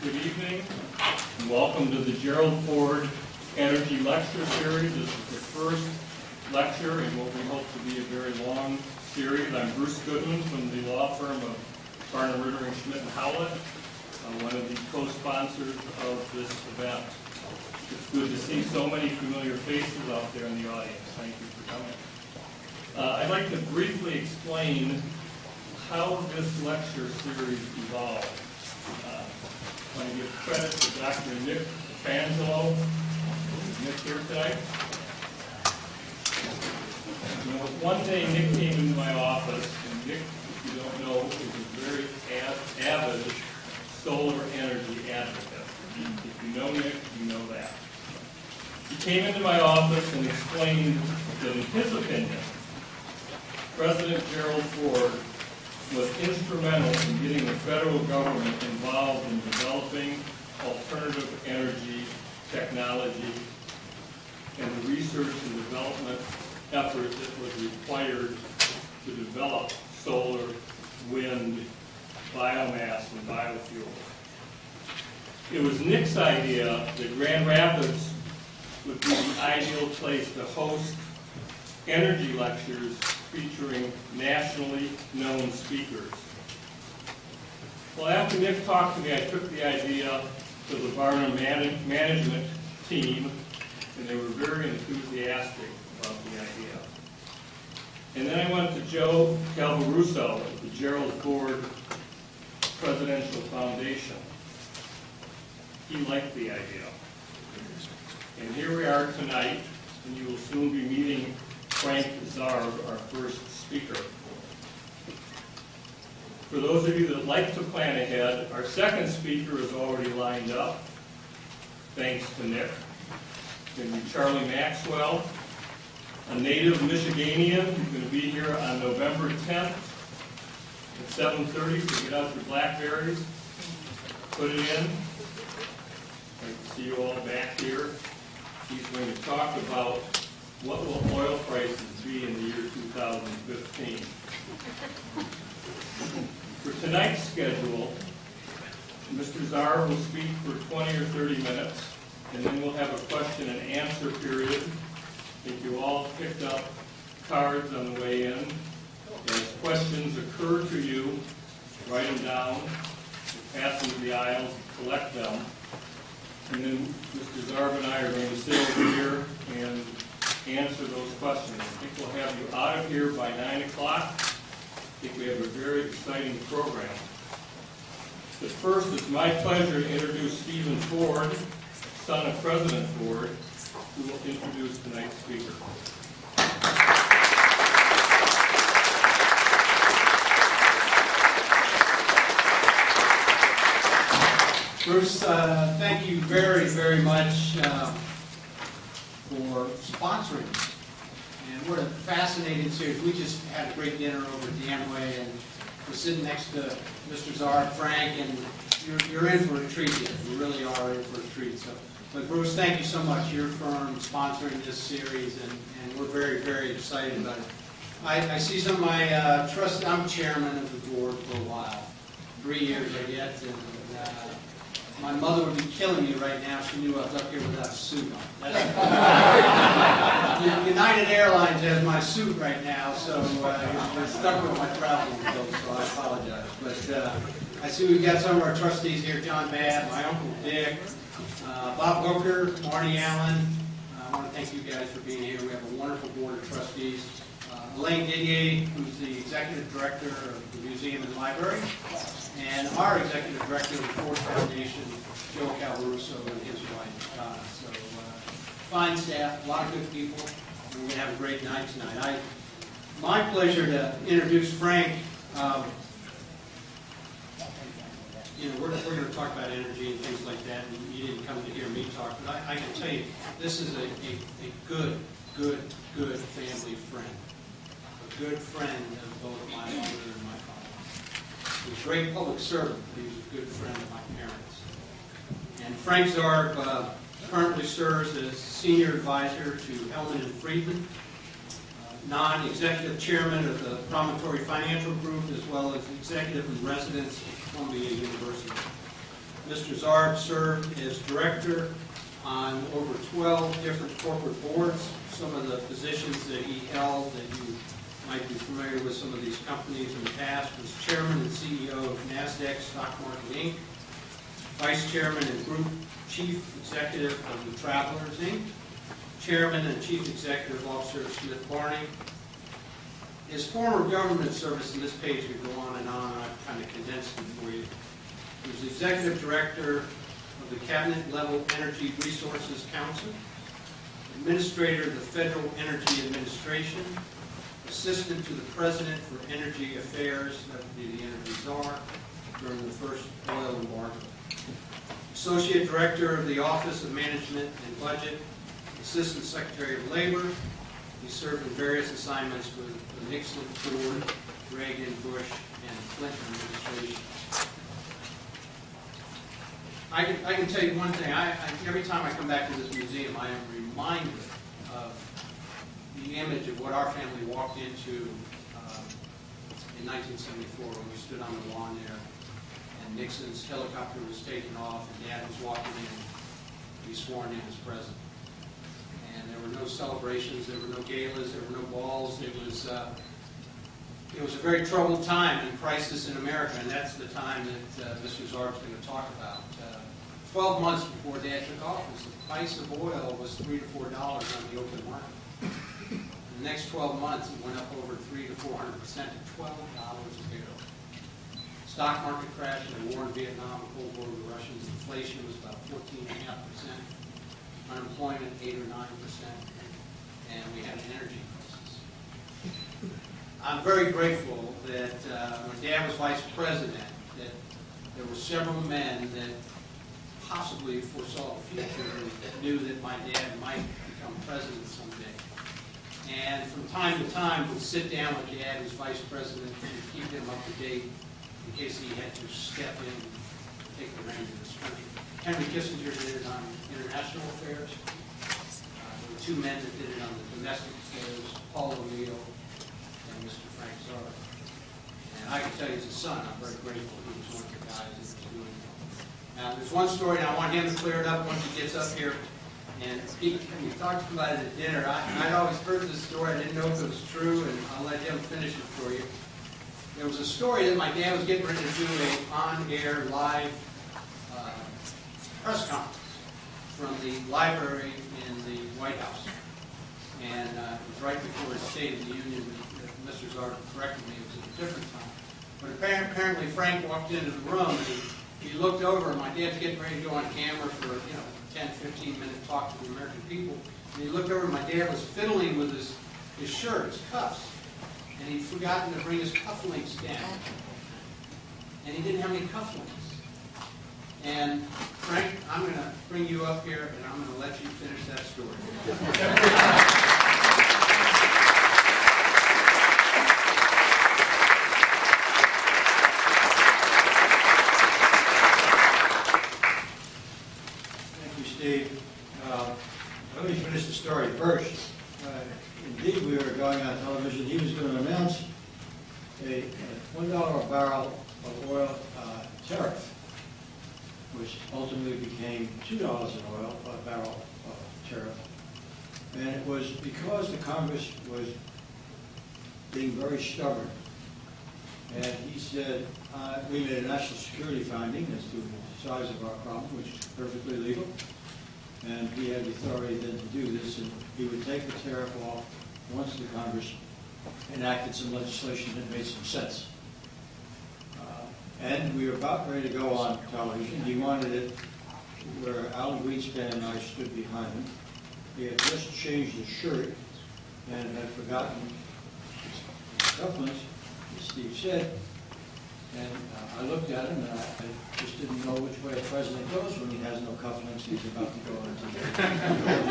Good evening, and welcome to the Gerald Ford Energy Lecture Series. This is the first lecture in what we hope to be a very long series. I'm Bruce Goodman from the law firm of Barnum, Ritter, and Schmidt & Howlett. I'm one of the co-sponsors of this event. It's good to see so many familiar faces out there in the audience. Thank you for coming. I'd like to briefly explain how this lecture series evolved. I want to give credit to Dr. Nick Fangelo. Is Nick here tonight? You know, one day Nick came into my office, and Nick, if you don't know, is a very avid solar energy advocate. If you know Nick, you know that. He came into my office and explained that in his opinion, President Gerald Ford was instrumental in getting the federal government involved in developing alternative energy technology and the research and development effort that was required to develop solar, wind, biomass, and biofuels. It was Nick's idea that Grand Rapids would be the ideal place to host energy lectures featuring nationally known speakers. Well, after Nick talked to me, I took the idea to the Barnum management team, and they were very enthusiastic about the idea. And then I went to Joe Calvaruso at the Gerald Ford Presidential Foundation. He liked the idea. And here we are tonight, and you will soon be meeting Frank Zarb, our first speaker. For those of you that like to plan ahead, our second speaker is already lined up, thanks to Nick. It's going to be Charlie Maxwell, a native Michiganian who's going to be here on November 10th at 7:30, so get out your Blackberries, put it in. I can see you all back here. He's going to talk about what will oil prices be in the year 2015. For tonight's schedule, Mr. Zarb will speak for 20 or 30 minutes, and then we'll have a question and answer period. If you all picked up cards on the way in, as questions occur to you, write them down, pass them to the aisles, collect them, and then Mr. Zarb and I are going to sit over here and answer those questions. I think we'll have you out of here by 9 o'clock. I think we have a very exciting program. But first, it's my pleasure to introduce Stephen Ford, son of President Ford, who will introduce tonight's speaker. Bruce, thank you very, very much for sponsoring. And what a fascinating series. We just had a great dinner over at the Amway, and we're sitting next to Mr. Zarb, Frank, and you're in for a treat here. You really are in for a treat. So, but Bruce, thank you so much. Your firm sponsoring this series, and we're very, very excited about it. I see some of my trusts. I'm chairman of the board for a while. 3 years I get, and my mother would be killing me right now if she knew I was up here without a suit on. United Airlines has my suit right now, so I'm stuck with my traveling clothes, so I apologize. But I see we've got some of our trustees here, John Babb, my Uncle Dick, Bob Booker, Marty Allen. I want to thank you guys for being here. We have a wonderful board of trustees. Elaine Didier, who's the executive director of the museum and library, and our executive director of the Ford Foundation, Joe Calvaruso, and his wife, Donna. So, fine staff, a lot of good people, and we're going to have a great night tonight. My pleasure to introduce Frank. You know, we're going to talk about energy and things like that, and you didn't come to hear me talk, but I can tell you, this is a good family friend. A good friend of both my mother and my father. He was a great public servant, but he was a good friend of my parents. And Frank Zarb currently serves as Senior Advisor to Hellman & Friedman, non-executive chairman of the Promontory Financial Group, as well as executive in residence at Columbia University. Mr. Zarb served as director on over 12 different corporate boards. Some of the positions that he held that you might be familiar with some of these companies in the past was chairman and CEO of NASDAQ Stock Market Inc., vice chairman and group chief executive of the Travelers Inc., chairman and chief executive officer of Smith Barney. His former government service, and this page could go on and on, I've kind of condensed it for you. He was executive director of the Cabinet Level Energy Resources Council, administrator of the Federal Energy Administration, assistant to the President for Energy Affairs, that would be the Energy Czar, during the first oil embargo. Associate Director of the Office of Management and Budget, Assistant Secretary of Labor. He served in various assignments with the Nixon, Ford, Reagan, Bush, and Clinton administration. I can tell you one thing. Every time I come back to this museum, I am reminded of the image of what our family walked into in 1974 when we stood on the lawn there, and Nixon's helicopter was taking off, and Dad was walking in to be sworn in as president. And there were no celebrations, there were no galas, there were no balls. It was a very troubled time and crisis in America, and that's the time that Mr. Zarb is going to talk about. 12 months before Dad took office, the price of oil was $3 to $4 on the open market. In the next 12 months, it went up over 300 to 400% to $12 a barrel. Stock market crash and the war in Vietnam, Cold War with the Russians, inflation was about 14.5%, unemployment 8 or 9%, and we had an energy crisis. I'm very grateful that when Dad was vice president, that there were several men that possibly foresaw the future and knew that my dad might become president someday. And from time to time would sit down with Dad as vice president and keep him up to date in case he had to step in and take the reins of this country. Henry Kissinger did it on international affairs. There were two men that did it on the domestic affairs, Paul O'Neill and Mr. Frank Zarb. And I can tell you as a son, I'm very grateful he was one of the guys that was doing it. Now, there's one story, and I want him to clear it up once he gets up here. And we talked about it at dinner. I'd always heard this story. I didn't know if it was true, and I'll let him finish it for you. There was a story that my dad was getting ready to do an on-air live press conference from the library in the White House. And it was right before his State of the Union. Mr. Zarb corrected me. It was at a different time. But apparently Frank walked into the room, and he looked over, and my dad's getting ready to go on camera for, 10, 15-minute talk to the American people. And he looked over, and my dad was fiddling with his shirt, his cuffs. And he'd forgotten to bring his cufflinks down. And he didn't have any cufflinks. And Frank, I'm going to bring you up here, and I'm going to let you finish that story. Let me finish the story first. Indeed, we were going on television. He was going to announce a $1 a barrel of oil tariff, which ultimately became $2 an oil a barrel tariff. And it was because the Congress was being very stubborn. And he said, we made a national security finding as to the size of our problem, which is perfectly legal. And he had the authority then to do this, and he would take the tariff off once the Congress enacted some legislation that made some sense. And we were about ready to go on television. He wanted it where Alan Greenspan and I stood behind him. He had just changed his shirt and had forgotten his cufflinks, as Steve said. And I looked at him, and I just didn't know which way a president goes when he has no cufflinks. He's about to go into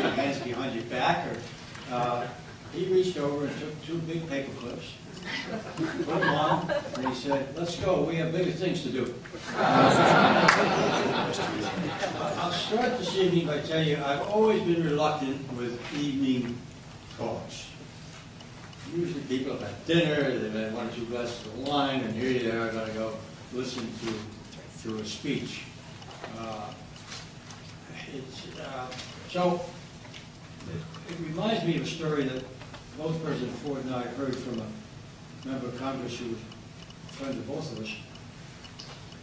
your hands behind your back. Or he reached over and took two big paper clips, put them on, and he said, "Let's go. We have bigger things to do." I'll start this evening by telling you I've always been reluctant with evening talks. Usually people have had dinner, they've had 1 or 2 glasses of wine, and here they are going to go listen to a speech. So it reminds me of a story that both President Ford and I heard from a member of Congress who was a friend of both of us.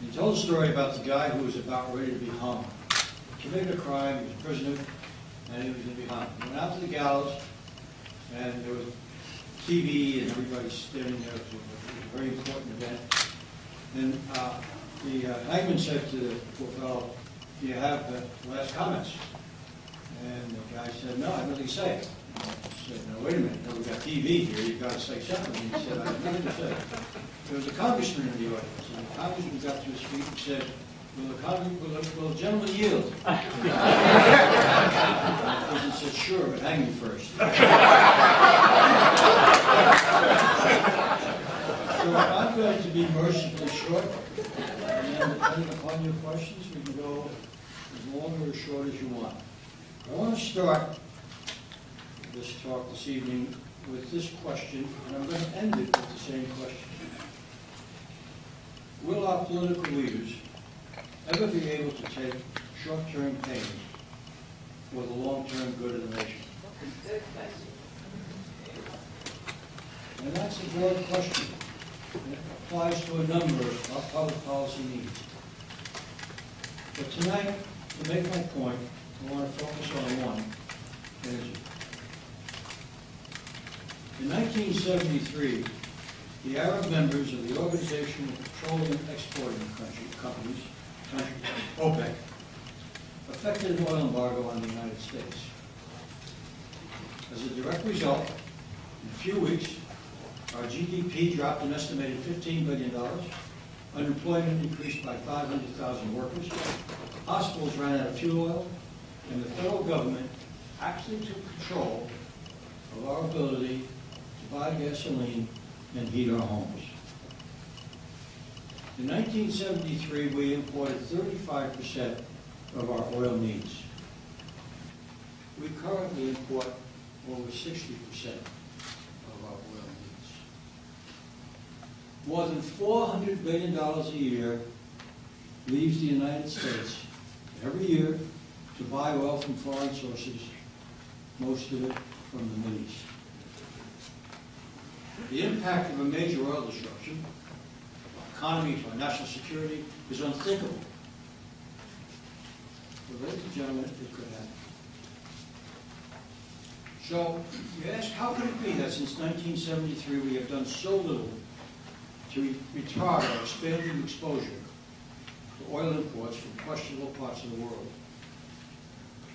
He told a story about the guy who was about ready to be hung. He committed a crime, he was a prisoner, and he was going to be hung. He went out to the gallows, and there was TV and everybody standing there. It was a very important event. And the hangman said to the poor fellow, "Do you have last comments?" And the guy said, "No, I have nothing to say." He said, "No, wait a minute. No, we've got TV here. You've got to say something." And he said, "I have nothing to say." There was a congressman in the audience, and the congressman got to his feet and said, will the gentleman yield? The president said, "Sure, but hang me first." So I'm going to be mercifully short, and then depending upon your questions, we can go as long or as short as you want. I want to start this talk this evening with this question, and I'm going to end it with the same question. Will our political leaders ever be able to take short-term pain for the long-term good of the nation? And that's a broad question. And it applies to a number of our public policy needs. But tonight, to make my point, I want to focus on one, energy. In 1973, the Arab members of the Organization of Petroleum Exporting Countries, OPEC, effected an oil embargo on the United States. As a direct result, in a few weeks, our GDP dropped an estimated $15 billion, unemployment increased by 500,000 workers, hospitals ran out of fuel oil, and the federal government actually took control of our ability to buy gasoline and heat our homes. In 1973, we imported 35% of our oil needs. We currently import over 60% of our oil needs. More than $400 billion a year leaves the United States every year to buy oil from foreign sources, most of it from the Middle East. The impact of a major oil disruption, our economy, to our national security, is unthinkable. But ladies and gentlemen, it could happen. So, you ask, how could it be that since 1973 we have done so little to retard our expanding exposure to oil imports from questionable parts of the world?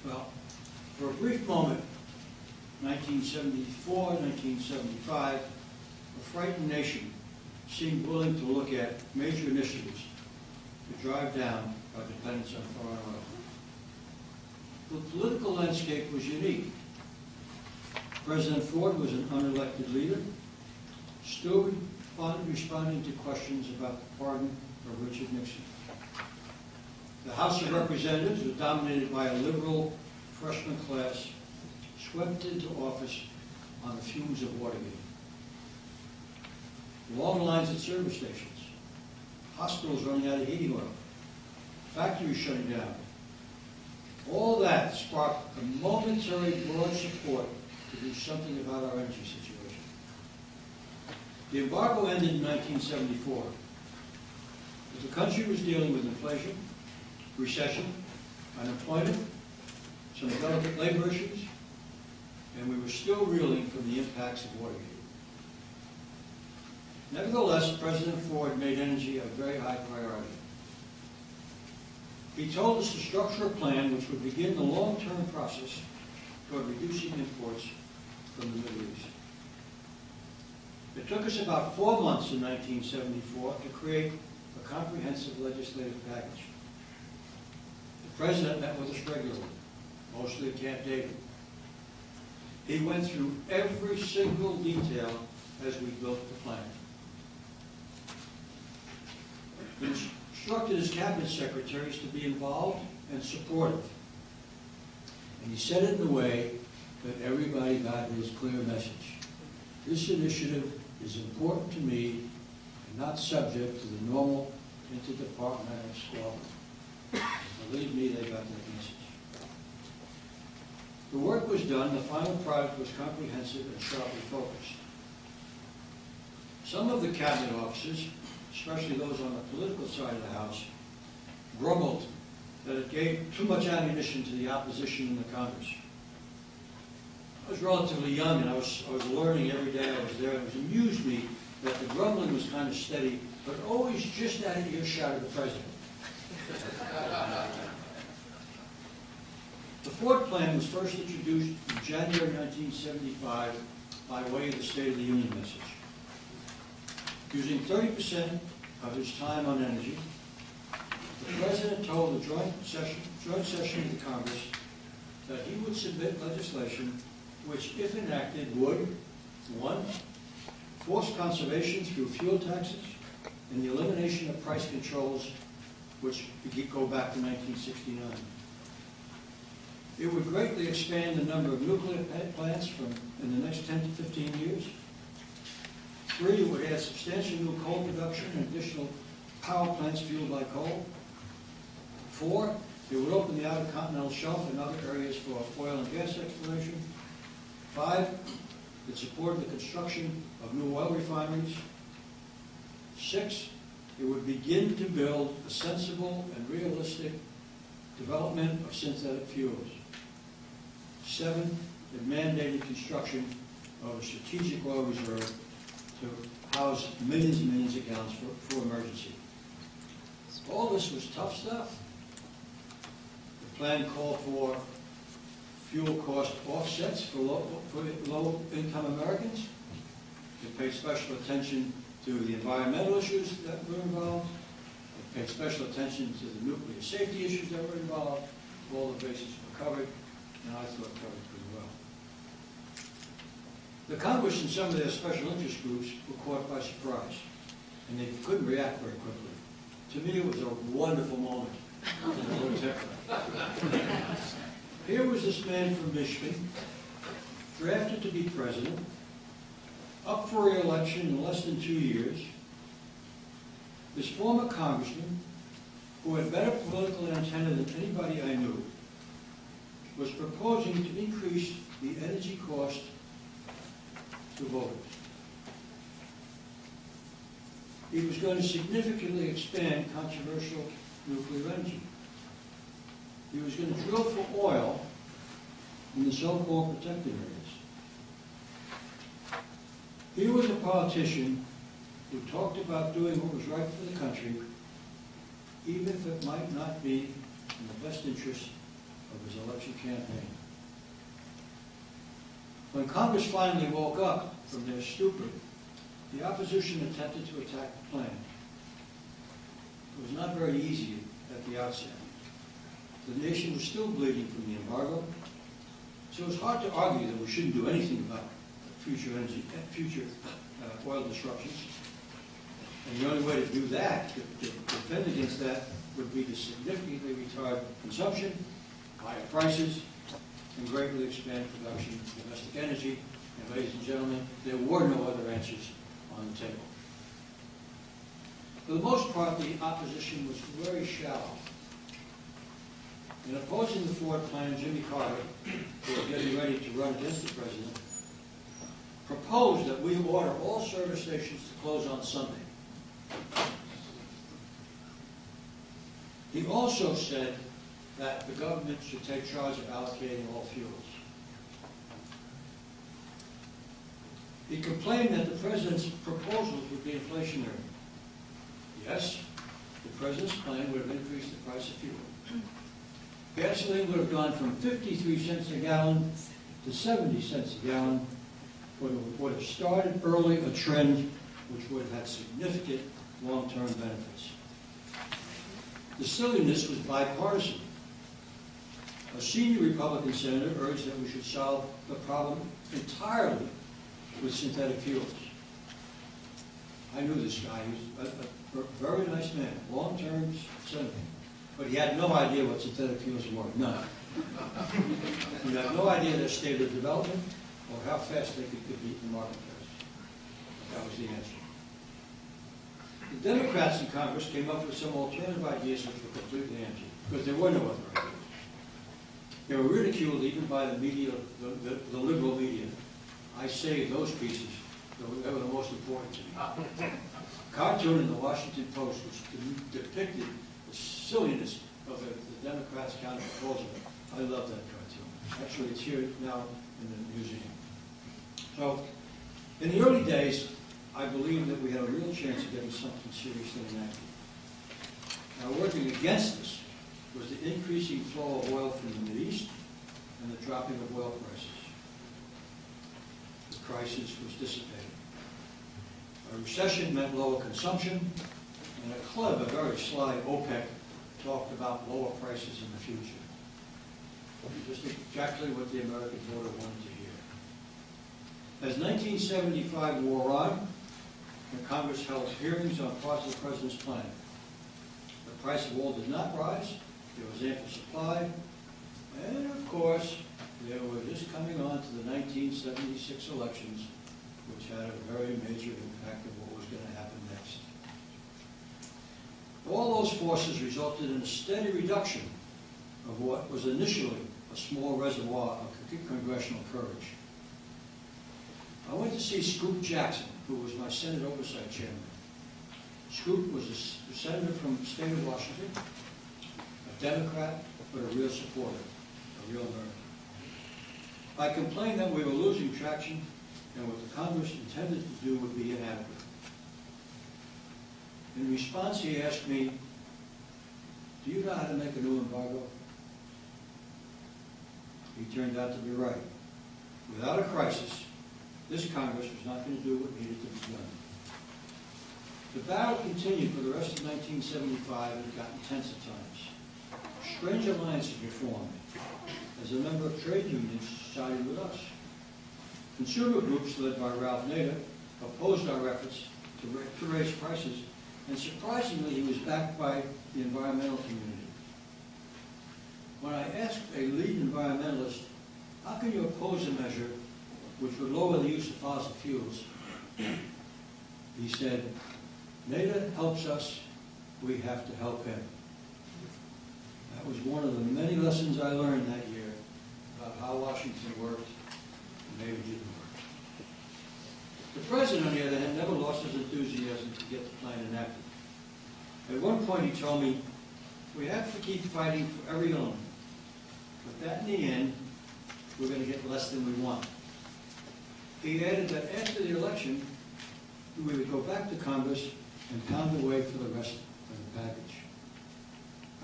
Well, for a brief moment, 1974, 1975, a frightened nation seemed willing to look at major initiatives to drive down our dependence on foreign oil. The political landscape was unique. President Ford was an unelected leader, still responding to questions about the pardon of Richard Nixon. The House of Representatives was dominated by a liberal freshman class swept into office on the fumes of Watergate. Long lines at service stations, hospitals running out of heating oil, factories shutting down. All that sparked a momentary broad support to do something about our energy situation. The embargo ended in 1974. But the country was dealing with inflation, recession, unemployment, some delicate labor issues, and we were still reeling from the impacts of Watergate. Nevertheless, President Ford made energy a very high priority. He told us to structure a plan which would begin the long-term process toward reducing imports from the Middle East. It took us about 4 months in 1974 to create a comprehensive legislative package. The President met with us regularly, mostly at Camp David. He went through every single detail as we built the plan. He instructed his cabinet secretaries to be involved and supportive. And he said it in a way that everybody got his clear message. This initiative is important to me and not subject to the normal interdepartmental squabbling. Believe me, they got their message. The work was done, the final product was comprehensive and sharply focused. Some of the cabinet officers, especially those on the political side of the House, grumbled that it gave too much ammunition to the opposition in the Congress. I was relatively young and I was learning every day I was there. It amused me that the grumbling was kind of steady, but always just out of earshot of the president. The Ford plan was first introduced in January 1975 by way of the State of the Union message. Using 30% of his time on energy, the President told the joint session of the Congress that he would submit legislation which, if enacted, would, 1, force conservation through fuel taxes and the elimination of price controls, which go back to 1969. It would greatly expand the number of nuclear plants in the next 10 to 15 years. 3, it would add substantial new coal production and additional power plants fueled by coal. 4, it would open the outer continental shelf and other areas for oil and gas exploration. 5, it supported the construction of new oil refineries. 6, it would begin to build a sensible and realistic development of synthetic fuels. 7, it mandated construction of a strategic oil reserve to house millions and millions of gallons for emergency. All this was tough stuff. The plan called for fuel cost offsets for low-income Americans. It paid special attention to the environmental issues that were involved. It paid special attention to the nuclear safety issues that were involved. All the bases were covered, and I thought covered pretty well. The Congress and some of their special interest groups were caught by surprise, and they couldn't react very quickly. To me, it was a wonderful moment. Here was this man from Michigan, drafted to be president, up for re-election in less than 2 years. This former congressman, who had better political antenna than anybody I knew, was proposing to increase the energy cost to voters. He was going to significantly expand controversial nuclear energy. He was going to drill for oil in the so-called protected areas. He was a politician who talked about doing what was right for the country, even if it might not be in the best interest of his election campaign. When Congress finally woke up from their stupor, the opposition attempted to attack the plan. It was not very easy at the outset. The nation was still bleeding from the embargo, so it was hard to argue that we shouldn't do anything about future oil disruptions. And the only way to do that, to defend against that, would be to significantly retard consumption, higher prices, and greatly expand production of domestic energy. And ladies and gentlemen, there were no other answers on the table. For the most part, the opposition was very shallow. In opposing the Ford plan, Jimmy Carter, who was getting ready to run against the president, proposed that we order all service stations to close on Sunday. He also said that the government should take charge of allocating all fuels. He complained that the president's proposals would be inflationary. Yes, the president's plan would have increased the price of fuel. Gasoline would have gone from 53 cents a gallon to 70 cents a gallon, would have started early a trend which would have had significant long-term benefits. The silliness was bipartisan. A senior Republican senator urged that we should solve the problem entirely with synthetic fuels. I knew this guy. He was a very nice man, long-term senator. But he had no idea what synthetic fuels were, none. He had no idea their state of development or how fast they could beat the marketplace. That was the answer. The Democrats in Congress came up with some alternative ideas which were completely empty, because there were no other ideas. They were ridiculed even by the media, the liberal media. I saved those pieces. They were the most important to me. A cartoon in the Washington Post which depicted the silliness of the Democrats' counter proposal. I love that cartoon. Actually, it's here now in the museum. So, in the early days, I believed that we had a real chance of getting something seriously enacted. Now, working against this was the increasing flow of oil from the Mideast and the dropping of oil prices. The crisis was dissipating. A recession meant lower consumption, and a clever, very sly OPEC talked about lower prices in the future. Just exactly what the American voter wanted to hear. As 1975 wore on, and Congress held hearings on parts of the President's plan, the price of oil did not rise, there was ample supply, and of course, they were just coming on to the 1976 elections, which had a very major impact on what was going to happen next. All those forces resulted in a steady reduction of what was initially a small reservoir of congressional courage. I went to see Scoop Jackson, who was my Senate Oversight Chairman. Scoop was a senator from the state of Washington, a Democrat, but a real supporter, a real American. I complained that we were losing traction and what the Congress intended to do would be inadequate. In response, he asked me, "Do you know how to make a new embargo?" He turned out to be right. Without a crisis, this Congress was not going to do what needed to be done. The battle continued for the rest of 1975 and it got intense at times. Strange alliances were formed as a number of trade unions sided with us. Consumer groups led by Ralph Nader opposed our efforts to raise prices, and surprisingly he was backed by the environmental community. When I asked a lead environmentalist, how can you oppose a measure which would lower the use of fossil fuels, he said, Nader helps us, we have to help him. That was one of the many lessons I learned that year about how Washington worked and Nader didn't work. The President, on the other hand, never lost his enthusiasm to get the plan enacted. At one point he told me, we have to keep fighting for every element, but that in the end, we're going to get less than we want. He added that after the election, we would go back to Congress and pound away for the rest of the package.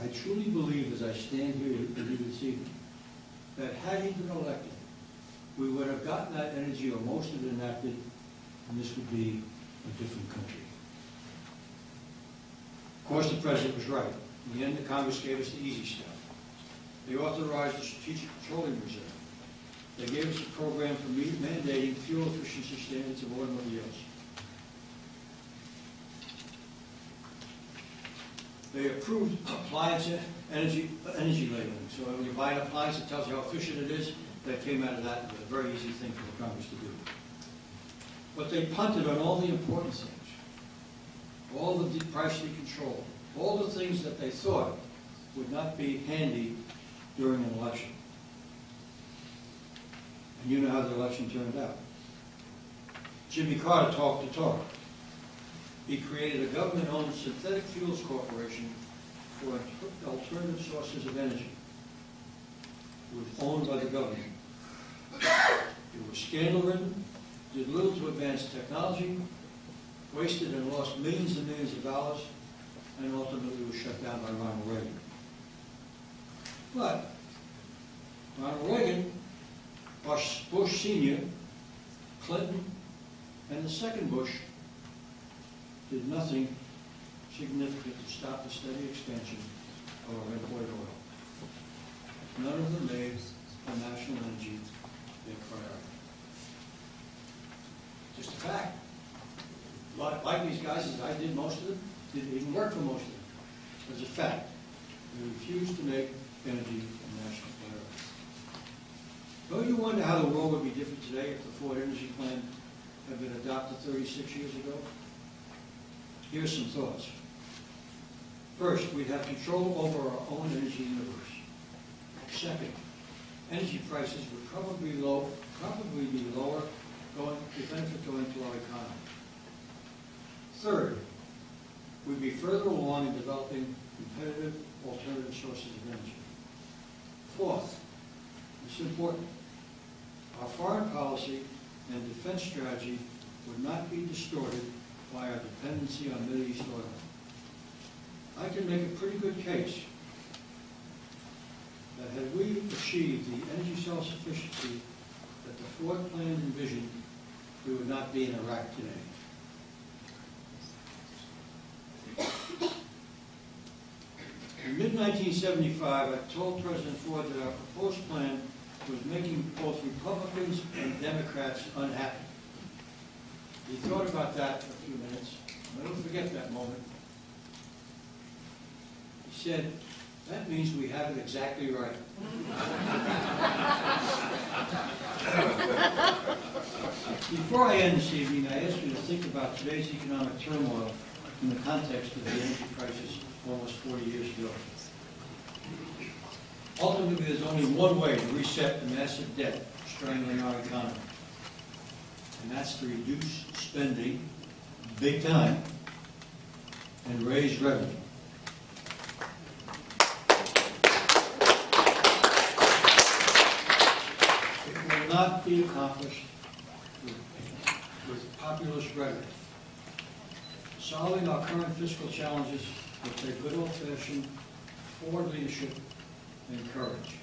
I truly believe, as I stand here with you this evening, that had he been elected, we would have gotten that energy or most of it enacted, and this would be a different country. Of course, the President was right. In the end, the Congress gave us the easy stuff. They authorized the Strategic Petroleum Reserve. They gave us a program for mandating fuel efficiency standards of automobiles. They approved appliance energy labeling. So when you buy an appliance, it tells you how efficient it is. That came out of that. It was a very easy thing for the Congress to do. But they punted on all the important things. All the pricely control. All the things that they thought would not be handy during an election. And you know how the election turned out. Jimmy Carter talked the talk. He created a government-owned synthetic fuels corporation for alternative sources of energy. It was owned by the government. It was scandal-ridden, did little to advance technology, wasted and lost millions and millions of dollars, and ultimately was shut down by Ronald Reagan. But Ronald Reagan, Bush Sr., Clinton, and the second Bush did nothing significant to stop the steady expansion of our imported oil. None of them made national energy their priority. Just a fact. Like these guys, as I did most of them, didn't even work for most of them. It's a fact. They refused to make energy a national priority. Don't you wonder how the world would be different today if the Ford Energy Plan had been adopted 36 years ago? Here's some thoughts. First, we have control over our own energy universe. Second, energy prices would probably be lower to benefit going to our economy. Third, we'd be further along in developing competitive alternative sources of energy. Fourth, it's important, our foreign policy and defense strategy would not be distorted by our dependency on Middle East oil. I can make a pretty good case that had we achieved the energy self-sufficiency that the Ford plan envisioned, we would not be in Iraq today. In mid-1975, I told President Ford that our proposed plan was making both Republicans and Democrats unhappy. He thought about that for a few minutes. I'll never forget that moment. He said, "That means we have it exactly right." Before I end this evening, I ask you to think about today's economic turmoil in the context of the energy crisis almost 40 years ago. Ultimately, there's only one way to reset the massive debt strangling our economy, and that's to reduce spending big time and raise revenue. It will not be accomplished with populist rhetoric. Solving our current fiscal challenges will take good old-fashioned forward leadership and courage.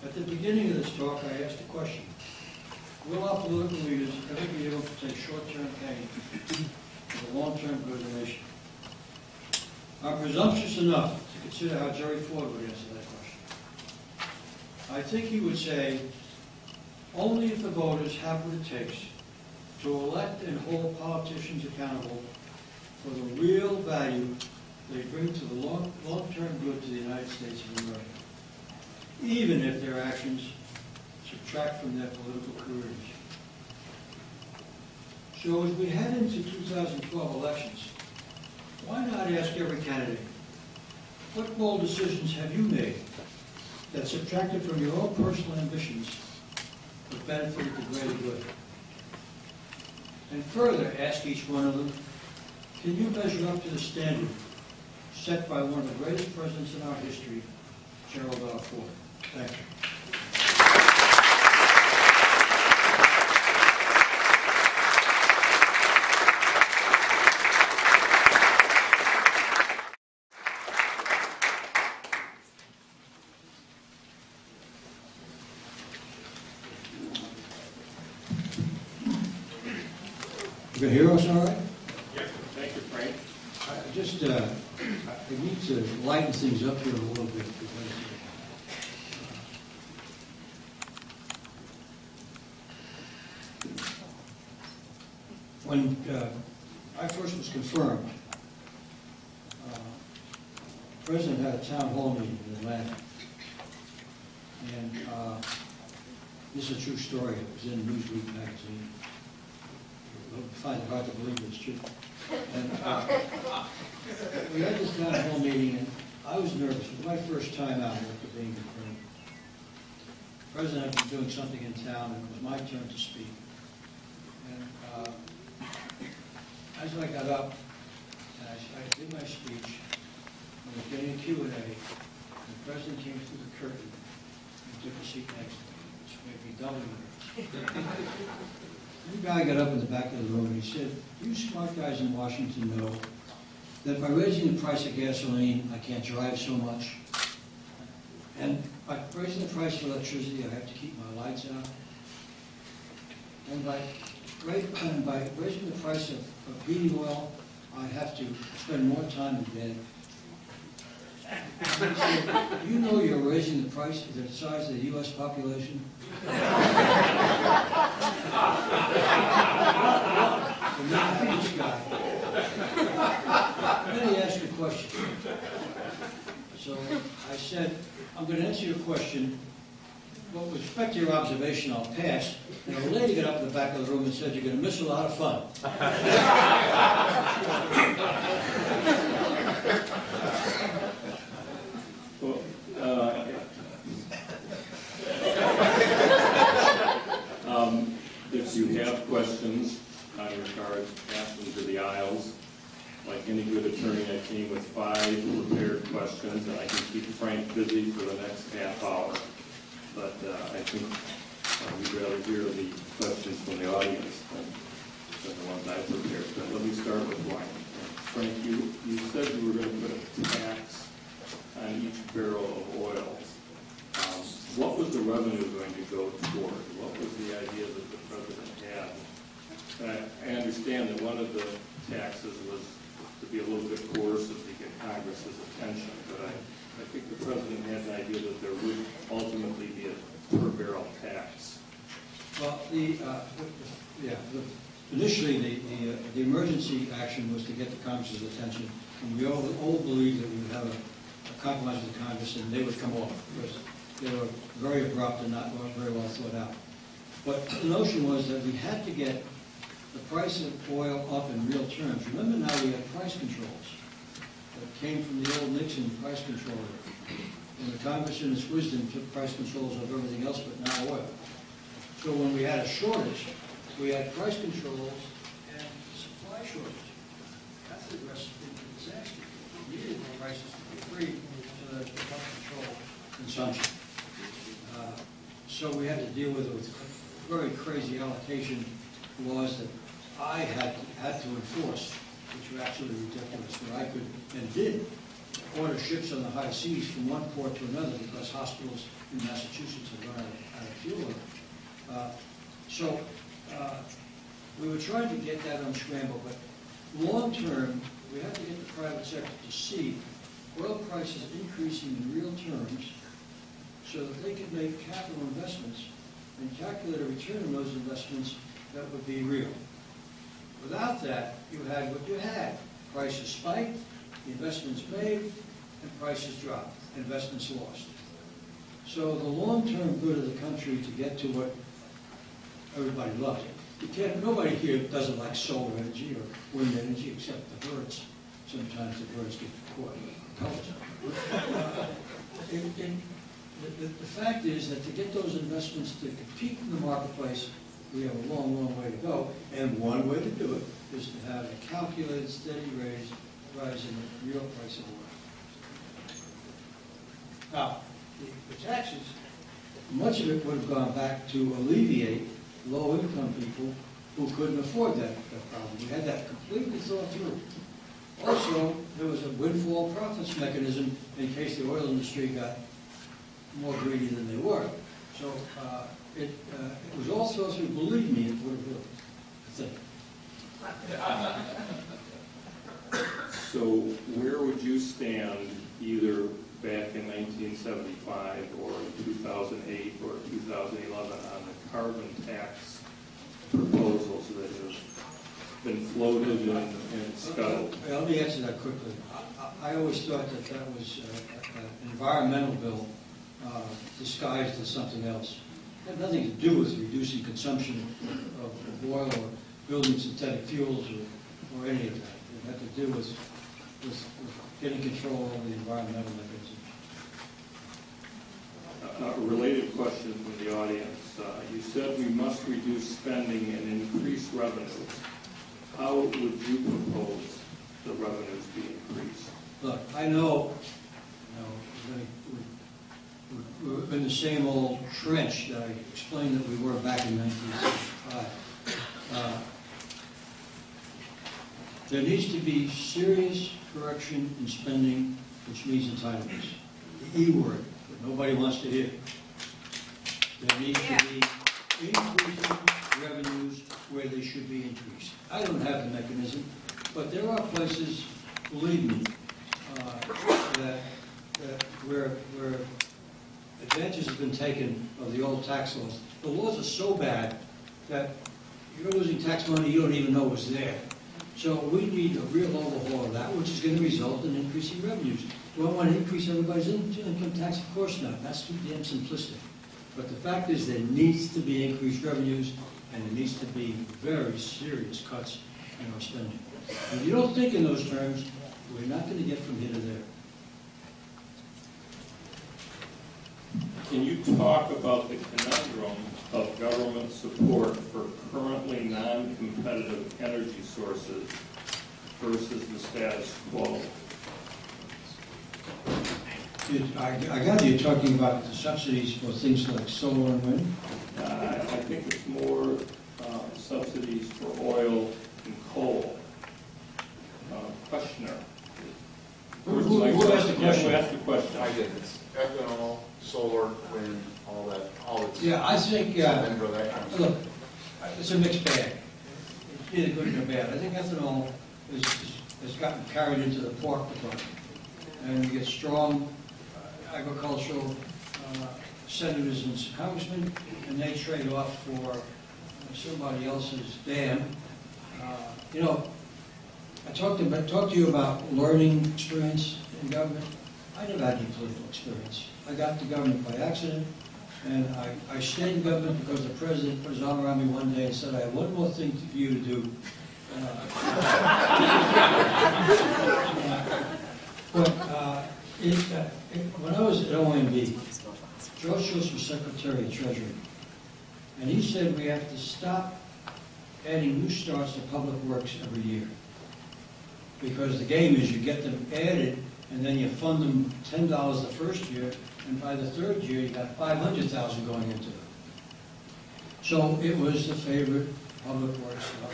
At the beginning of this talk, I asked a question. Will our political leaders ever be able to take short-term pain for the long-term good of the nation? I'm presumptuous enough to consider how Jerry Ford would answer that question. I think he would say, only if the voters have what it takes to elect and hold politicians accountable for the real value they bring to the long-term good to the United States of America, even if their actions subtract from their political careers. So as we head into 2012 elections, why not ask every candidate, what bold decisions have you made that subtracted from your own personal ambitions but benefited the greater good? And further, ask each one of them, can you measure up to the standard set by one of the greatest presidents in our history, Gerald R. Ford? Thank you. You can hear us all right? Yes, thank you, Frank. I need to lighten things up here a little bit because when I first was confirmed, the President had a town hall meeting in Atlanta. And this is a true story. It was in Newsweek magazine. I find it hard to believe it's true. And we had this town hall meeting, and I was nervous. It was my first time out after being confirmed. The President had been doing something in town, and it was my turn to speak. And as I got up, and I did my speech, and was getting a Q&A, the President came through the curtain and took a seat next to me, which made me doubly nervous. The guy got up in the back of the room and he said, you smart guys in Washington know that by raising the price of gasoline, I can't drive so much. And by raising the price of electricity, I have to keep my lights out. And by raising the price of heating oil, I have to spend more time in bed. And he said, you know you're raising the price of the size of the U.S. population? And then this guy. Then he asked a question. So I said, I'm going to answer your question Well, with respect to your observation, I'll pass. And a lady got up in the back of the room and said, you're going to miss a lot of fun. Well, if you have questions on your cards, pass them to the aisles. Like any good attorney, I came with 5 prepared questions, and I can keep Frank busy for the next half hour. But I think we'd rather hear the questions from the audience than the ones I prepared. But let me start with one. Frank, you said you were going to put a tax on each barrel of oil. What was the revenue going to go toward? What was the idea that the president had? I understand that one of the taxes was to be a little bit coercive to get Congress's attention, but I think the president had an idea that there would ultimately be a per barrel tax. Well, initially the emergency action was to get the Congress's attention, and we all believed that we would have a compromise with Congress and they would come off, because they were very abrupt and not very well thought out. But the notion was that we had to get the price of oil up in real terms. Remember now we have price controls that came from the old Nixon price control. And the Congress in its wisdom took price controls of everything else but not oil. So when we had a shortage, we had price controls and supply shortage. That's the recipe for disaster. We needed the prices to be free so that we help control consumption. So we had to deal with it with very crazy allocation laws that I had to enforce, which were absolutely ridiculous, where I could and did order ships on the high seas from one port to another because hospitals in Massachusetts had run out of fuel. So we were trying to get that unscrambled, but long term, we had to get the private sector to see oil prices increasing in real terms so that they could make capital investments and calculate a return on those investments that would be real. Without that, you had what you had. Prices spiked, the investments made, and prices dropped, investments lost. So the long-term good of the country to get to what everybody loves. Nobody here doesn't like solar energy or wind energy except the birds. Sometimes the birds get caught in colors. The fact is that to get those investments to compete in the marketplace, we have a long, long way to go. And one way to do it is to have a calculated, steady rise in the real price of oil. Now, the taxes, much of it would have gone back to alleviate low-income people who couldn't afford that problem. We had that completely thought through. Also, there was a windfall profits mechanism in case the oil industry got more greedy than they were. So it was all thought through. Believe me, it would have worked, I think. So where would you stand either back in 1975 or in 2008 or 2011 on the carbon tax proposals that have been floated and scuttled? Let me answer that quickly. I always thought that was an environmental bill disguised as something else. It had nothing to do with reducing consumption of oil or building synthetic fuels or any of that. It had to do with getting control over the environmental mechanism. A related question from the audience. You said we must reduce spending and increase revenues. How would you propose the revenues be increased? Look, I know we're in the same old trench that I explained that we were back in 1965. There needs to be serious correction in spending, which means entitlements. The E word that nobody wants to hear. There needs to be increasing revenues where they should be increased. I don't have the mechanism, but there are places, believe me, where advantage has been taken of the old tax laws. The laws are so bad that you're losing tax money you don't even know was there. So we need a real overhaul of that, which is going to result in increasing revenues. Do I want to increase everybody's income tax? Of course not. That's too damn simplistic. But the fact is there needs to be increased revenues and there needs to be very serious cuts in our spending. If you don't think in those terms, we're not going to get from here to there. Can you talk about the conundrum of government support for currently non-competitive energy sources versus the status quo? I gather you're talking about the subsidies for things like solar and wind? I think it's more subsidies for oil and coal. Questioner. Who asked the question? Who asked the question? I did. It's ethanol, solar, wind, all that, all it's. Yeah, I think, That kind of stuff. look, it's a mixed bag. It's either good or bad. I think ethanol has gotten carried into the pork department. And you get strong agricultural senators and congressmen, and they trade off for somebody else's dam. You know, I talked to you about learning experience in government. I never had any political experience. I got to government by accident, and I stayed in government because the president put his arm around me one day and said, I have one more thing for you to do. When I was at OMB, George Shultz was Secretary of Treasury, and he said we have to stop adding new starts to public works every year. Because the game is you get them added, and then you fund them $10 the first year, and by the third year, you got $500,000 going into them. So it was the favorite public works stuff.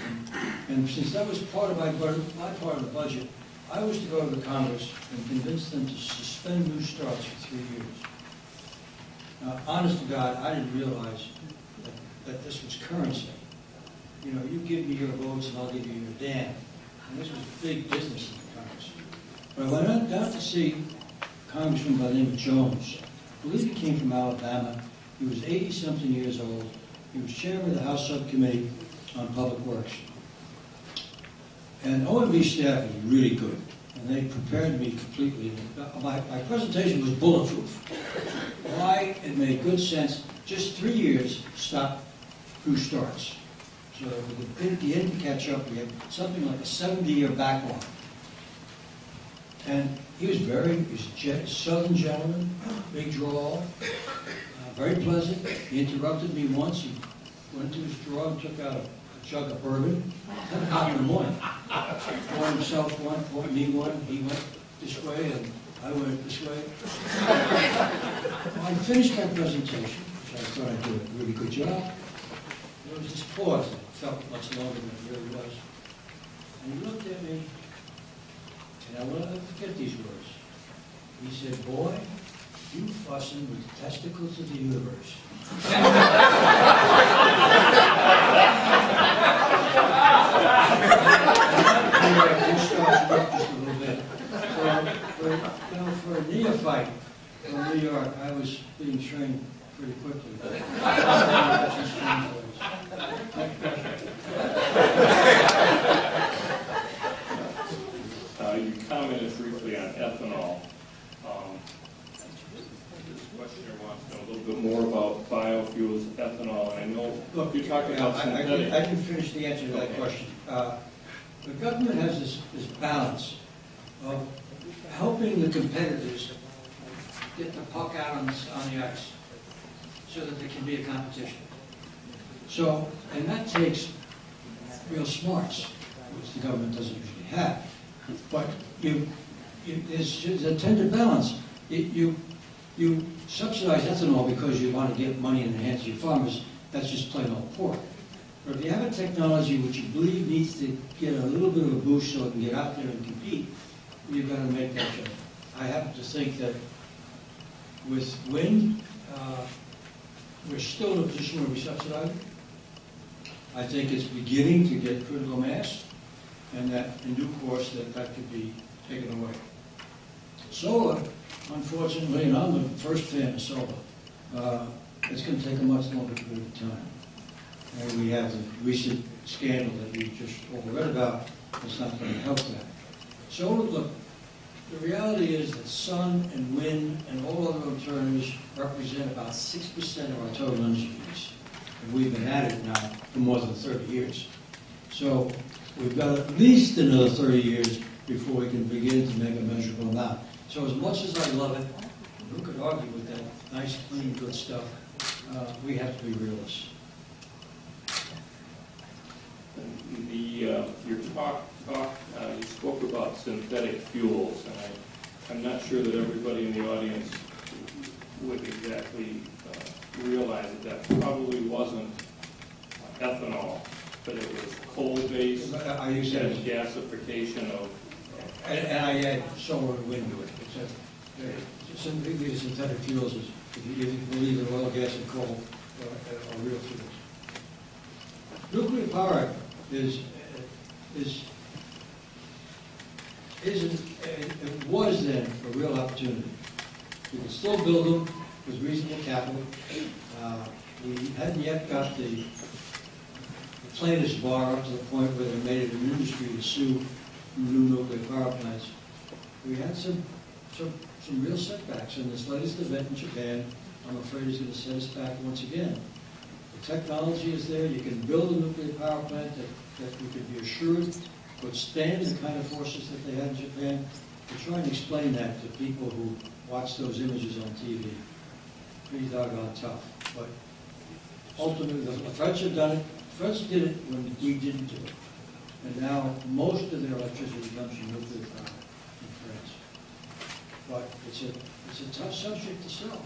And since that was part of my part of the budget, I was to go to the Congress and convince them to suspend new starts for 3 years. Now, honest to God, I didn't realize that this was currency. You know, you give me your votes and I'll give you your dam. And this was big business in the Congress. But I went down to see a congressman by the name of Jones. I believe he came from Alabama. He was 80-something years old. He was chairman of the House Subcommittee on Public Works. And OMB staff was really good, and they prepared me completely. My presentation was bulletproof. Why it made good sense, just 3 years, stop new starts. So that we could begin to catch up. We had something like a 70-year backlog. And he was a southern gentleman, big drawl, very pleasant. He interrupted me once. He went to his drawer and took out a jug of bourbon, 10 o'clock in the morning. Poured himself one, poured me one. He went this way and I went this way. Well, I finished my presentation, which I thought I'd do a really good job. There was this pause that felt much longer than it really was. And he looked at me, and I will never forget these words. He said, boy, you fussing with the testicles of the universe. For a neophyte from New York, I was being trained pretty quickly. You commented briefly on ethanol. This questioner wants to know a little bit more about biofuels, ethanol, and I know Look, you talked about synthetic. I can finish the answer to that question. The government has this balance of helping the competitors get the puck out on the ice so that there can be a competition. So, and that takes real smarts, which the government doesn't usually have. But there's a tender balance. You subsidize ethanol because you want to get money in the hands of your farmers. That's just plain old pork. But if you have a technology which you believe needs to get a little bit of a boost so it can get out there and compete, you've got to make that jump. I happen to think that with wind, we're still in a position where we subsidize it. I think it's beginning to get critical mass, and that in due course that could be taken away. Solar, unfortunately, and I'm the first fan of solar, it's going to take a much longer period of time. And we have the recent scandal that you just all read about. It's not going to help that. Solar, look, The reality is that sun and wind and all other alternatives represent about 6% of our total energy use. And we've been at it now for more than 30 years. So we've got at least another 30 years before we can begin to make a measurable amount. So as much as I love it, who could argue with that nice, clean, good stuff? We have to be realists. Your talk, you spoke about synthetic fuels, and I'm not sure that everybody in the audience would exactly realize that that probably wasn't ethanol, but it was coal-based I use that and gasification of. And I add solar and wind to it. These synthetic fuels, if you believe that oil, gas, and coal are real fuels. Nuclear power it was then a real opportunity. We could still build them with reasonable capital. We hadn't yet got the plaintiff's bar up to the point where they made it an industry to sue new nuclear power plants. We had some real setbacks, and this latest event in Japan, I'm afraid, is going to set us back once again. The technology is there. You can build a nuclear power plant that we could be assured would stand the kind of forces that they had in Japan. To try and explain that to people who watch those images on TV, pretty doggone tough. But ultimately, the French have done it. The French did it when we didn't do it. And now most of their electricity comes from nuclear power in France. But it's a tough subject to sell.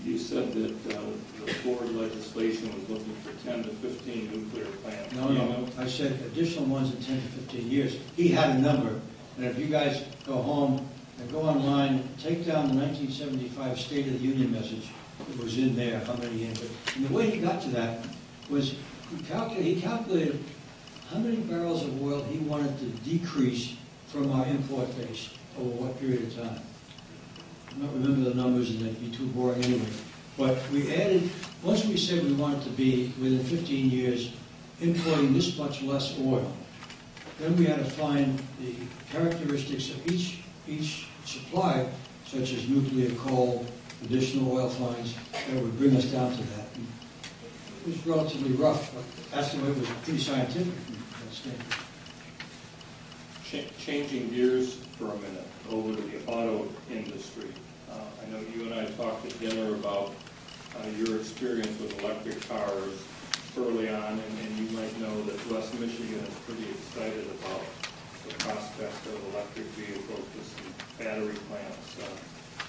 You said that the Ford legislation was looking for 10 to 15 nuclear plants. No. I said additional ones in 10 to 15 years. He had a number. And if you guys go home and go online and take down the 1975 State of the Union message, it was in there, how many in. And the way he got to that was he calculated how many barrels of oil he wanted to decrease from our import base over what period of time. I don't remember the numbers, and they'd be too boring anyway. But we added, once we said we wanted to be, within 15 years, importing this much less oil, then we had to find the characteristics of each supply, such as nuclear coal, additional oil finds, that would bring us down to that. And it was relatively rough, but that's the way it was pretty scientific from that standpoint. Changing gears for a minute over to the auto industry. I know you and I talked at dinner about your experience with electric cars early on, and you might know that West Michigan is pretty excited about the prospect of electric vehicles with some battery plants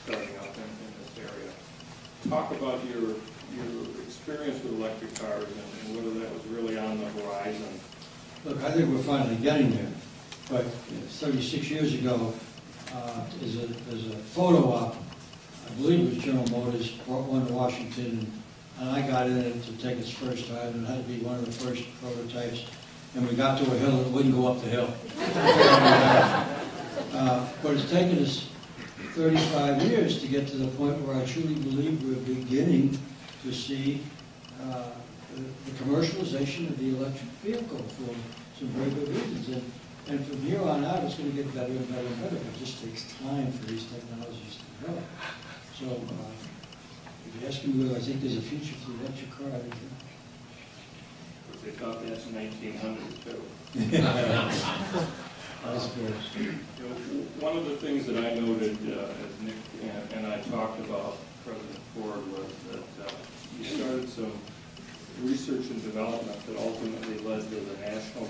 starting up in this area. Talk about your experience with electric cars and whether that was really on the horizon. Look, I think we're finally getting there. But 36 years ago, there's a photo op, I believe it was General Motors, brought one to Washington, and I got in it to take its first time, and it had to be one of the first prototypes. And we got to a hill, and it wouldn't go up the hill. But it's taken us 35 years to get to the point where I truly believe we're beginning to see the commercialization of the electric vehicle for some very good reasons. And from here on out, it's going to get better and better and better. It just takes time for these technologies to develop. So, if you ask me whether I think there's a future for the electric car, I think Because they thought that's 1900 too. I suppose. One of the things that I noted as Nick and I talked about President Ford was that you started some research and development that ultimately led to the National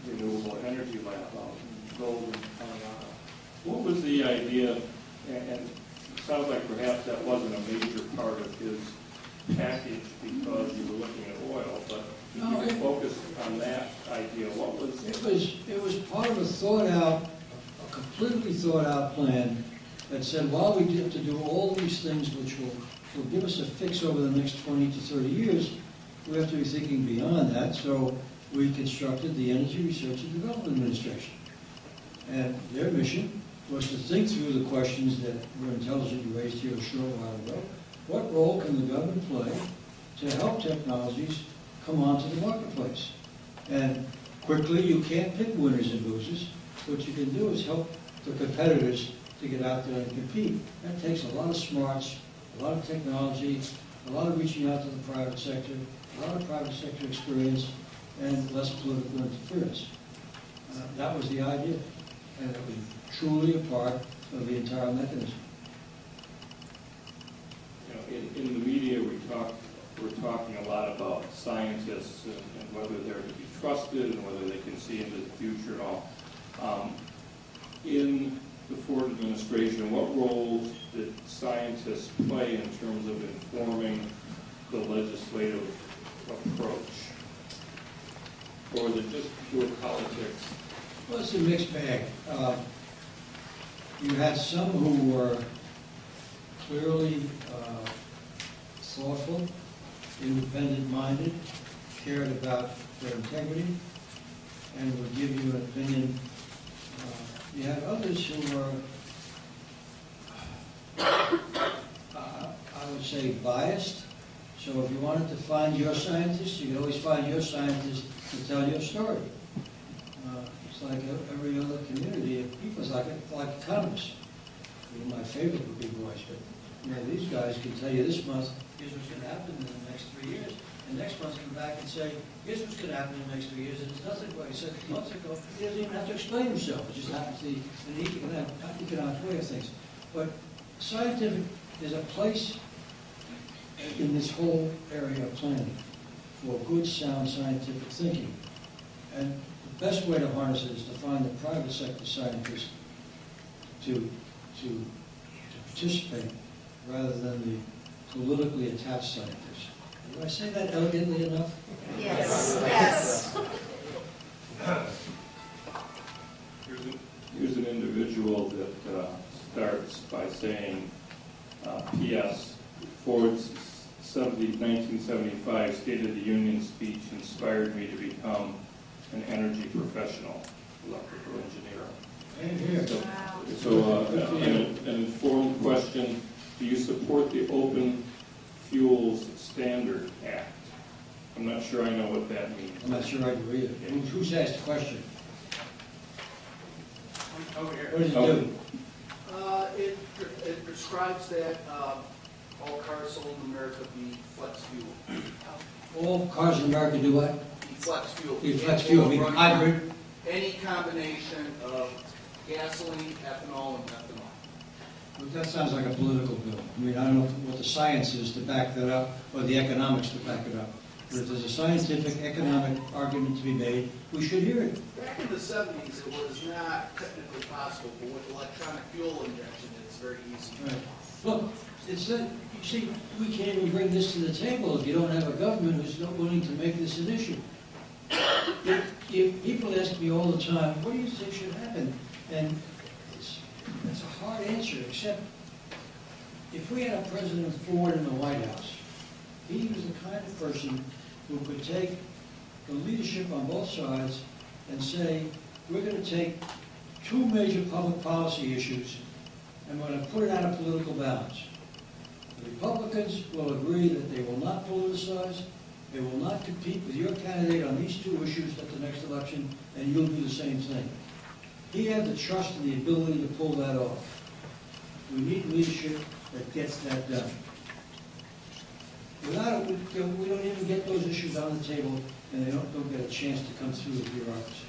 Renewable Energy Lab out in Golden, Colorado. What was the idea, and it sounds like perhaps that wasn't a major part of his package because you were looking at oil, but No, you focused on that idea. What was... It was part of a completely thought out plan that said, while we have to do all these things which will give us a fix over the next 20 to 30 years, we have to be thinking beyond that. So we constructed the Energy Research and Development Administration. And their mission was to think through the questions that were intelligently raised here a short while ago. What role can the government play to help technologies come onto the marketplace? And quickly, you can't pick winners and losers. What you can do is help for competitors to get out there and compete. That takes a lot of smarts, a lot of technology, a lot of reaching out to the private sector, a lot of private sector experience, and less political interference. That was the idea, and it was truly a part of the entire mechanism. You know, in the media, we're talking a lot about scientists and whether they're to be trusted and whether they can see into the future and all. In the Ford administration, what roles did scientists play in terms of informing the legislative approach? Or was it just pure politics? Well, it's a mixed bag. You had some who were clearly thoughtful, independent-minded, cared about their integrity, and would give you an opinion. You had others who were, I would say, biased. So if you wanted to find your scientist, you could always find your scientist to tell your story. It's like every other community of people. It's like economists. My favorite would be boys, but you know, these guys can tell you this month, here's what's going to happen in the next 3 years. And next month come back and say, here's what's going to happen in the next 3 years. And it's nothing what he said months ago. He doesn't even have to explain himself. It just happens to be an economic way of things. But scientific, there's a place in this whole area of planning for good, sound scientific thinking. And the best way to harness it is to find the private sector scientists to participate rather than the politically attached scientists. Did I say that elegantly enough? Yes. Yes. Here's an individual that starts by saying, P.S. Ford's 1975 State of the Union speech inspired me to become an energy professional, electrical engineer. Same here. So an informed question, do you support the Open Fuels Standard Act? I'm not sure I know what that means. I'm not sure I agree with it. Who's asked the question? Over here. What does it do? It prescribes that all cars sold in America be flex fuel. All cars in America do what? Be flex fuel. Be flex fuel, be hybrid. Any combination of gasoline, ethanol, and methanol. Well, that sounds like a political bill. I mean, I don't know what the science is to back that up, or the economics to back it up. But if there's a scientific, economic argument to be made, we should hear it. Back in the 70s, it was not technically possible, but with electronic fuel injection, it's very easy. Right. Look, it's that, you see, we can't even bring this to the table if you don't have a government who's not willing to make this an issue. People ask me all the time, what do you think should happen? And it's a hard answer, except if we had a President Ford in the White House, he was the kind of person who could take the leadership on both sides and say, we're going to take two major public policy issues and we're going to put it out of political balance. The Republicans will agree that they will not politicize, they will not compete with your candidate on these two issues at the next election, and you'll do the same thing. He had the trust and the ability to pull that off. We need leadership that gets that done. Without it, we don't even get those issues on the table, and they don't get a chance to come through the bureaucracy.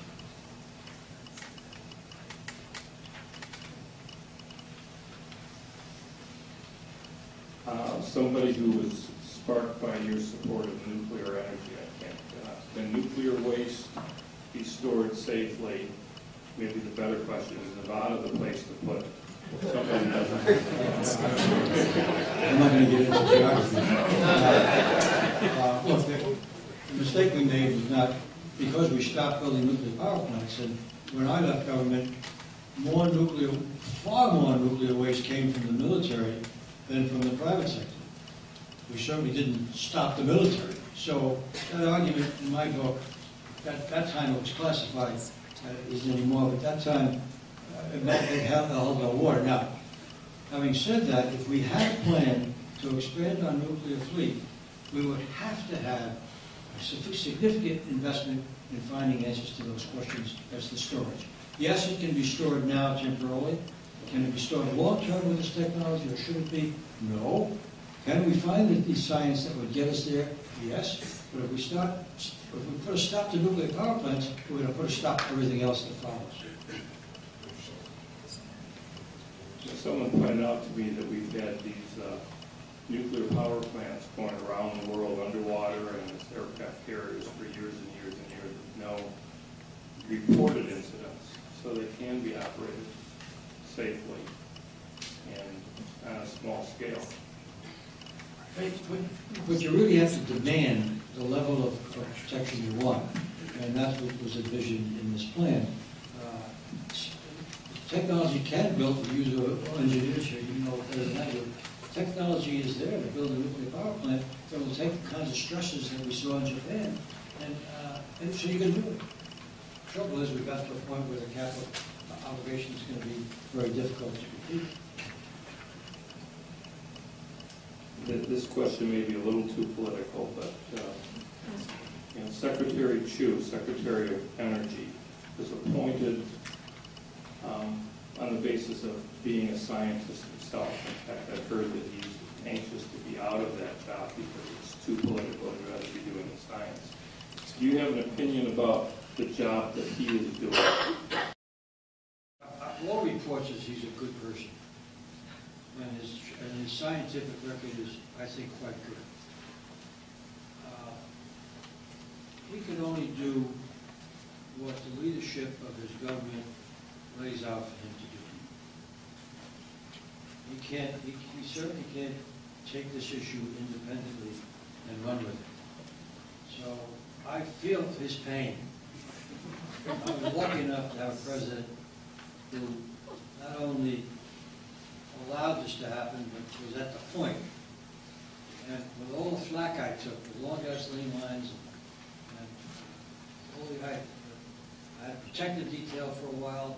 Somebody who was sparked by your support of nuclear energy, I think. Can nuclear waste be stored safely? Maybe the better question is Nevada the place to put it? Somebody doesn't. I'm not going to get into geography. Look, the mistake we made was not because we stopped building nuclear power plants, and when I left government, far more nuclear waste came from the military than from the private sector. We certainly didn't stop the military. So that argument in my book, that time it was classified, isn't anymore, but that time it held our water. Now, having said that, if we had a plan to expand our nuclear fleet, we would have to have a significant investment in finding answers to those questions as to storage. Yes, it can be stored now temporarily. Can it be stored long-term with this technology, or should it be? No. Can we find the science that would get us there? Yes. But if we put a stop to nuclear power plants, we're going to put a stop to everything else that follows. Someone pointed out to me that we've had these nuclear power plants going around the world underwater and as aircraft carriers for years and years and years with no reported incidents, so they can be operated safely and on a small scale. But you really have to demand the level of protection you want, and that's what was envisioned in this plan. Technology can build, the user engineers here, you know better than I do. Technology is there to build a nuclear power plant that will take the kinds of stresses that we saw in Japan, and so you can do it. The trouble is, we got to a point where the capital obligation is going to be very difficult to compete. This question may be a little too political, but Secretary Chu, Secretary of Energy, was appointed on the basis of being a scientist himself. In fact, I've heard that he's anxious to be out of that job because it's too political and rather be doing the science. Do you have an opinion about the job that he is doing? All reports is he's a good person, and his scientific record is, I think, quite good. He can only do what the leadership of his government lays out for him to do. He certainly can't take this issue independently and run with it. So I feel his pain. I was lucky enough to have a president who not only allowed this to happen, but was at the point. And with all the flack I took, with long gasoline lines, and I had protected detail for a while.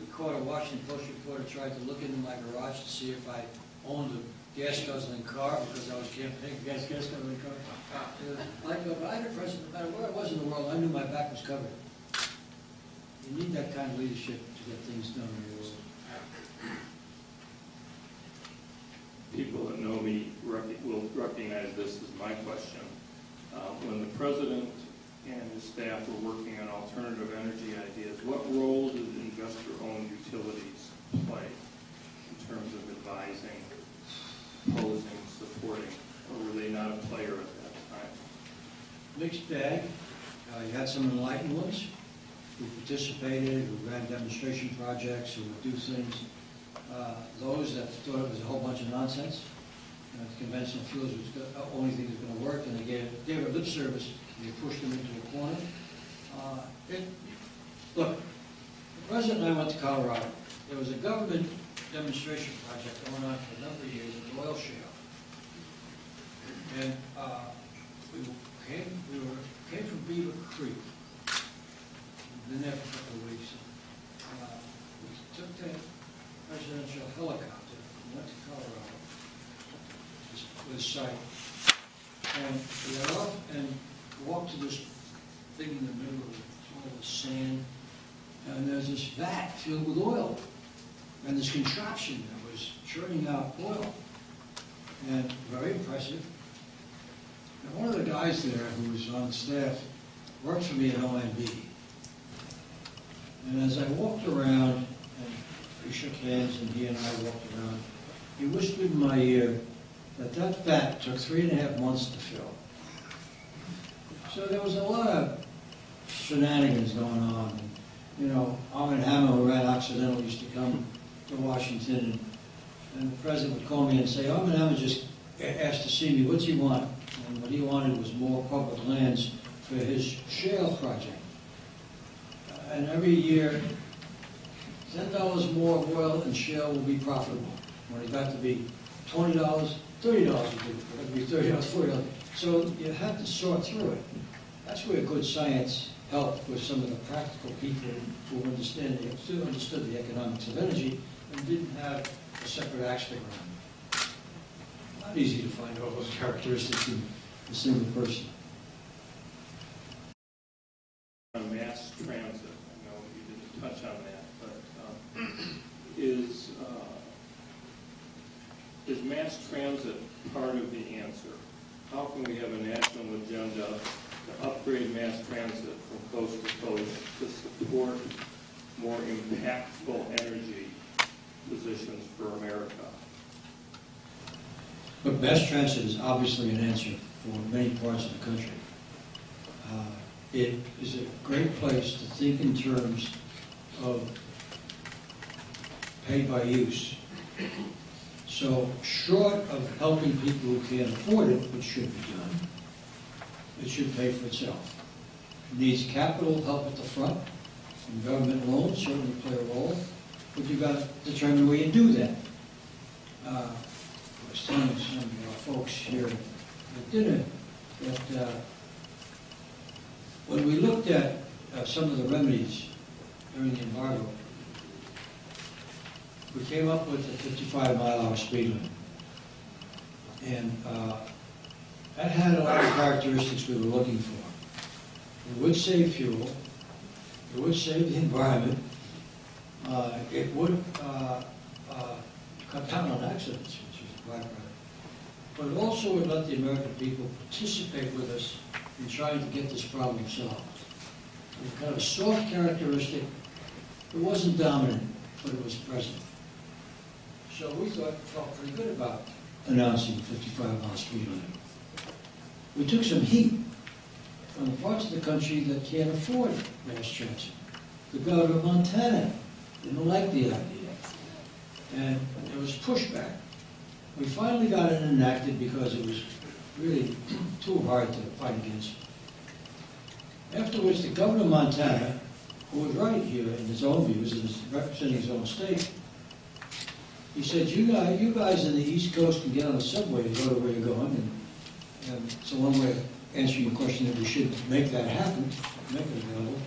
We caught a Washington Post reporter tried to look into my garage to see if I owned a gas-guzzling car because I was campaigning against gas-guzzling cars. But I had a president, no matter where I was in the world, I knew my back was covered. You need that kind of leadership to get things done in the world. People that know me will recognize this as my question. When the president and his staff were working on alternative energy ideas, what role did investor-owned utilities play in terms of advising, opposing, supporting, or were they not a player at that time? Mixed bag. You had some enlightened ones who participated, who ran demonstration projects, who would do things. Those that thought it was a whole bunch of nonsense. Conventional fuels was the only thing that's going to work, and they gave it lip service. They pushed them into a corner. Look, the president and I went to Colorado. There was a government demonstration project going on for a number of years in the oil shale. And we came from Beaver Creek. We've been there for a couple of weeks. We took the presidential helicopter and went to Colorado with a site. And we got off and walked to this thing in the middle of all the sand, and there's this vat filled with oil, and this contraption that was churning out oil, and very impressive. And one of the guys there who was on the staff worked for me at OMB. And as I walked around, and we shook hands, and he and I walked around, he whispered in my ear that vat took 3.5 months to fill. So there was a lot of shenanigans going on. And, Arm & Hammer, who ran Occidental, used to come to Washington, and the president would call me and say, Arm & Hammer just asked to see me, what's he want? And what he wanted was more public lands for his shale project. And every year, $10 more oil and shale will be profitable. When it got to be $20, $30 would be $30, $40. So you have to sort through it. That's where good science helped with some of the practical people who understood the economics of energy and didn't have a separate axe to grind. Not easy to find all those characteristics in a single person. On mass transit, I know you didn't touch on is mass transit part of the answer? How can we have a national agenda to upgrade mass transit from coast to coast to support more impactful energy positions for America? But mass transit is obviously an answer for many parts of the country. It is a great place to think in terms of pay by use. So short of helping people who can't afford it, which should be done, it should pay for itself. It needs capital help at the front, and government loans certainly play a role, but you've got to determine where you do that. I was telling some of our folks here at dinner that when we looked at some of the remedies during the embargo, we came up with a 55-mile-an-hour speed limit. And that had a lot of characteristics we were looking for. It would save fuel, it would save the environment, it would cut down on accidents, which is a byproduct. But it also would let the American people participate with us in trying to get this problem solved. It was kind of a soft characteristic. It wasn't dominant, but it was present. So we felt pretty good about announcing a 55-mile speed limit. We took some heat from the parts of the country that can't afford mass transit. The governor of Montana didn't like the idea, and there was pushback. We finally got it enacted because it was really too hard to fight against. Afterwards, the governor of Montana, who was right here in his own views and is representing his own state, he said, you guys in the East Coast can get on the subway and go to where you're going, and it's a long way of answering your question that we should make that happen, make it available.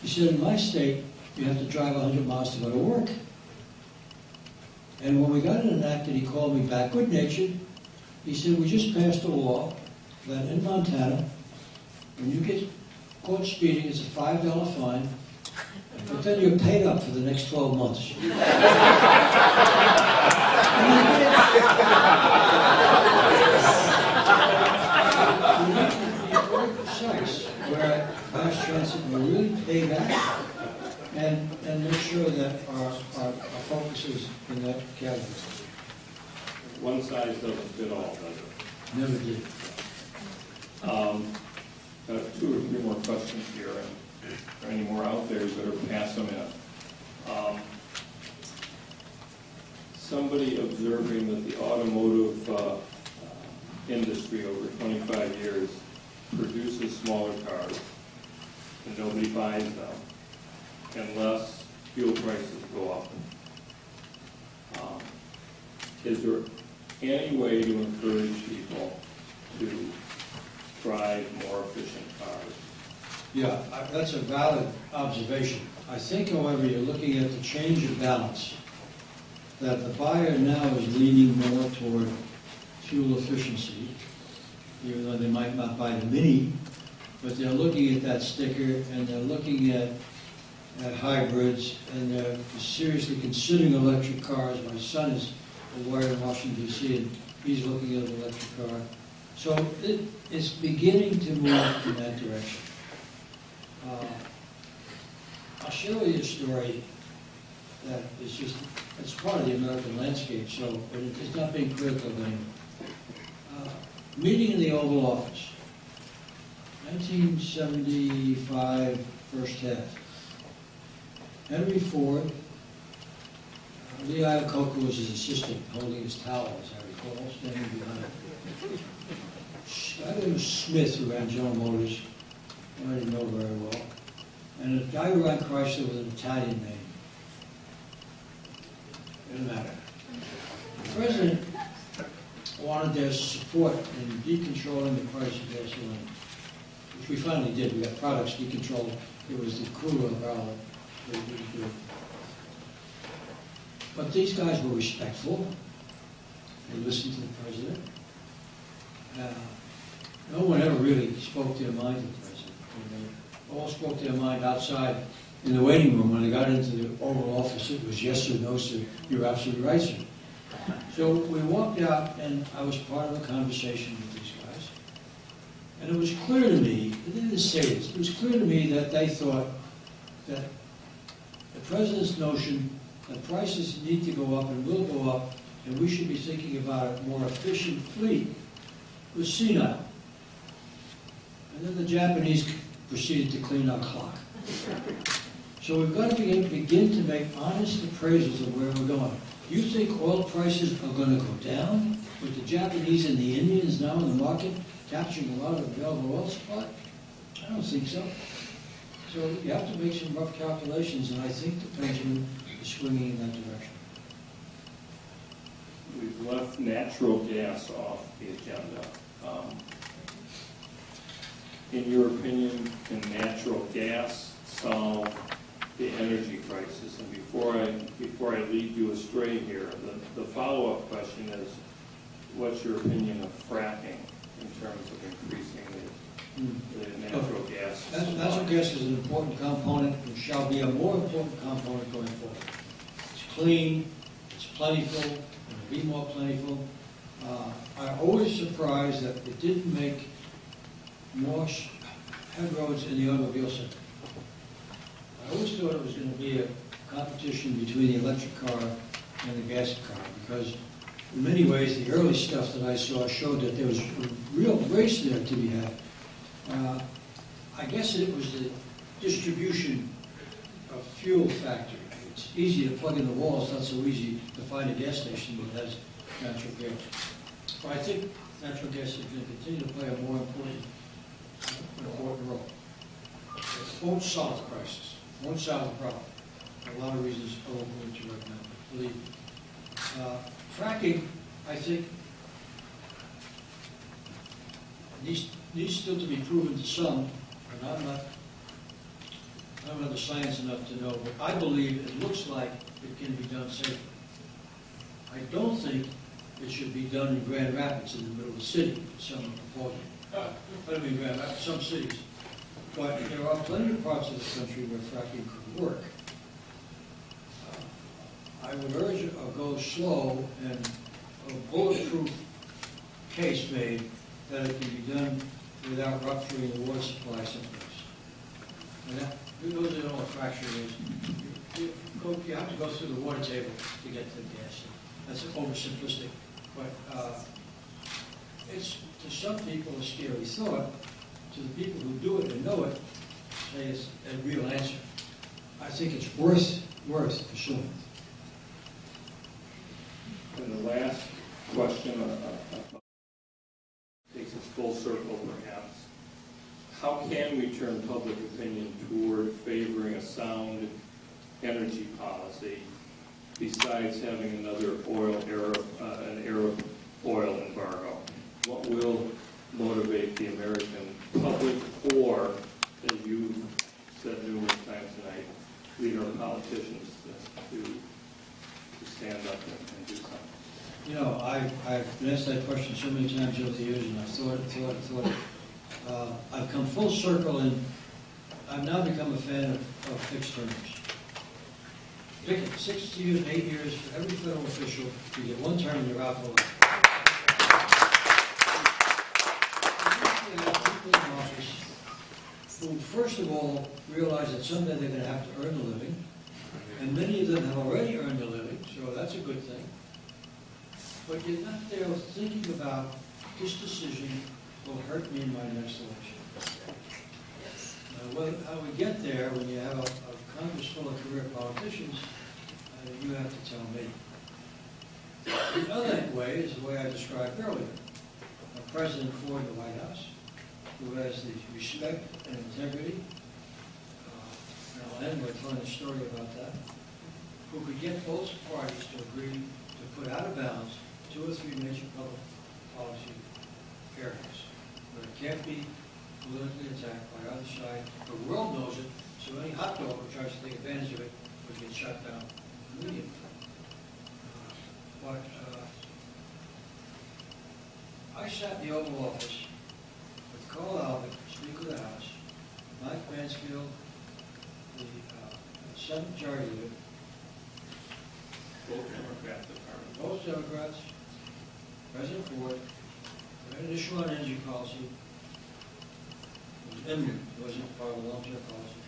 He said, in my state, you have to drive 100 miles to go to work. And when we got it enacted, he called me back, good-natured. He said, we just passed a law that in Montana, when you get caught speeding, it's a $5 fine, but then you're paid up for the next 12 months. We need to be very precise where mass transit will really pay back and make sure that our focus is in that category. One size doesn't fit all, does it? Never did. Two or three more questions here, and if there are any more out there, you better pass them in. Somebody observing that the automotive industry over 25 years produces smaller cars, and nobody buys them, unless fuel prices go up. Is there any way to encourage people to drive more efficient cars? Yeah, that's a valid observation. I think, however, you're looking at the change of balance, that the buyer now is leaning more toward fuel efficiency, even though they might not buy the Mini, but they're looking at that sticker, and they're looking at hybrids, and they're seriously considering electric cars. My son is a lawyer in Washington, D.C., and he's looking at an electric car. So it's beginning to move in that direction. I'll show you a story that is just, it's part of the American landscape, so it's not being critical of anyone. Meeting in the Oval Office, 1975, first half. Henry Ford, Lee Iacocca was his assistant, holding his towel, as I recall, standing behind him. A guy named Smith, who ran General Motors, I didn't know very well, and a guy who ran Chrysler with an Italian name. Didn't matter. The president wanted their support in decontrolling the price of gasoline, which we finally did. We got products decontrolled. It was the crude oil barrel that we do. But these guys were respectful. They listened to the president. No one ever really spoke their mind to the president. They all spoke their mind outside in the waiting room when I got into the Oval Office. It was yes or no, sir. You're absolutely right, sir. So we walked out, and I was part of a conversation with these guys. And it was clear to me, they didn't say this, it was clear to me that they thought that the President's notion that prices need to go up and will go up, and we should be thinking about a more efficient fleet, was senile. And then the Japanese proceeded to clean our clock. So we've got to begin to make honest appraisals of where we're going. You think oil prices are going to go down with the Japanese and the Indians now in the market capturing a lot of the available oil supply? I don't think so. So you have to make some rough calculations, and I think the pendulum is swinging in that direction. We've left natural gas off the agenda. In your opinion, can natural gas solve the energy crisis? And before I lead you astray here, the follow-up question is, what's your opinion of fracking in terms of increasing the natural gas supply? Natural gas is an important component and shall be a more important component going forward. It's clean, it's plentiful, it'll be more plentiful. I'm always surprised that it didn't make more headroads in the automobile sector. I always thought it was going to be a competition between the electric car and the gas car, because in many ways the early stuff that I saw showed that there was a real race there to be had. I guess it was the distribution of fuel factor. It's easy to plug in the wall, it's not so easy to find a gas station that has natural gas. But I think natural gas is going to continue to play a more important role. It won't solve the crisis, it won't solve the problem. For a lot of reasons I won't go into right now, but believe me. Fracking, I think, needs still to be proven to some, and I don't have the science enough to know, but I believe it looks like it can be done safely. I don't think it should be done in Grand Rapids in the middle of the city, some are proposing. I don't mean Grand Rapids, some cities. But there are plenty of parts of the country where fracking could work. I would urge a go slow and a bulletproof case made that it can be done without rupturing the water supply someplace. And that, those who don't know what fracturing is, you have to go through the water table to get to the gas. That's oversimplistic, but it's to some people a scary thought. To the people who do it and know it, say it's a real answer. I think it's worth pursuing. And the last question takes us full circle, perhaps. How can we turn public opinion toward favoring a sound energy policy besides having another an Arab oil embargo? What will motivate the American public, or, as you said numerous times tonight, lead our politicians to stand up and do something? You know, I've been asked that question so many times over the years, and I've thought it. I've come full circle, and I've now become a fan of fixed terms. Pick it, 6 years, 8 years, for every federal official, you get one term and you're out for life. People in office who, first of all, realize that someday they're going to have to earn a living, and many of them have already earned a living, so that's a good thing. But you're not there thinking about this decision will hurt me in my next election. How we get there when you have a Congress full of career politicians, you have to tell me. The other way is the way I described earlier. President Ford in the White House, who has the respect and integrity, and I'll end by telling a story about that, who could get both parties to agree to put out of bounds 2 or 3 major public policy areas where it can't be politically attacked by either side. The world knows it, so any hot dog who tries to take advantage of it would get shut down immediately. I sat in the Oval Office with Carl Albert, Speaker of the House, Mike Mansfield, the 7th majority leader, Both Democrats are. both Democrats, President Ford, an issue on energy policy. It was imminent, it wasn't part of a long-term policy.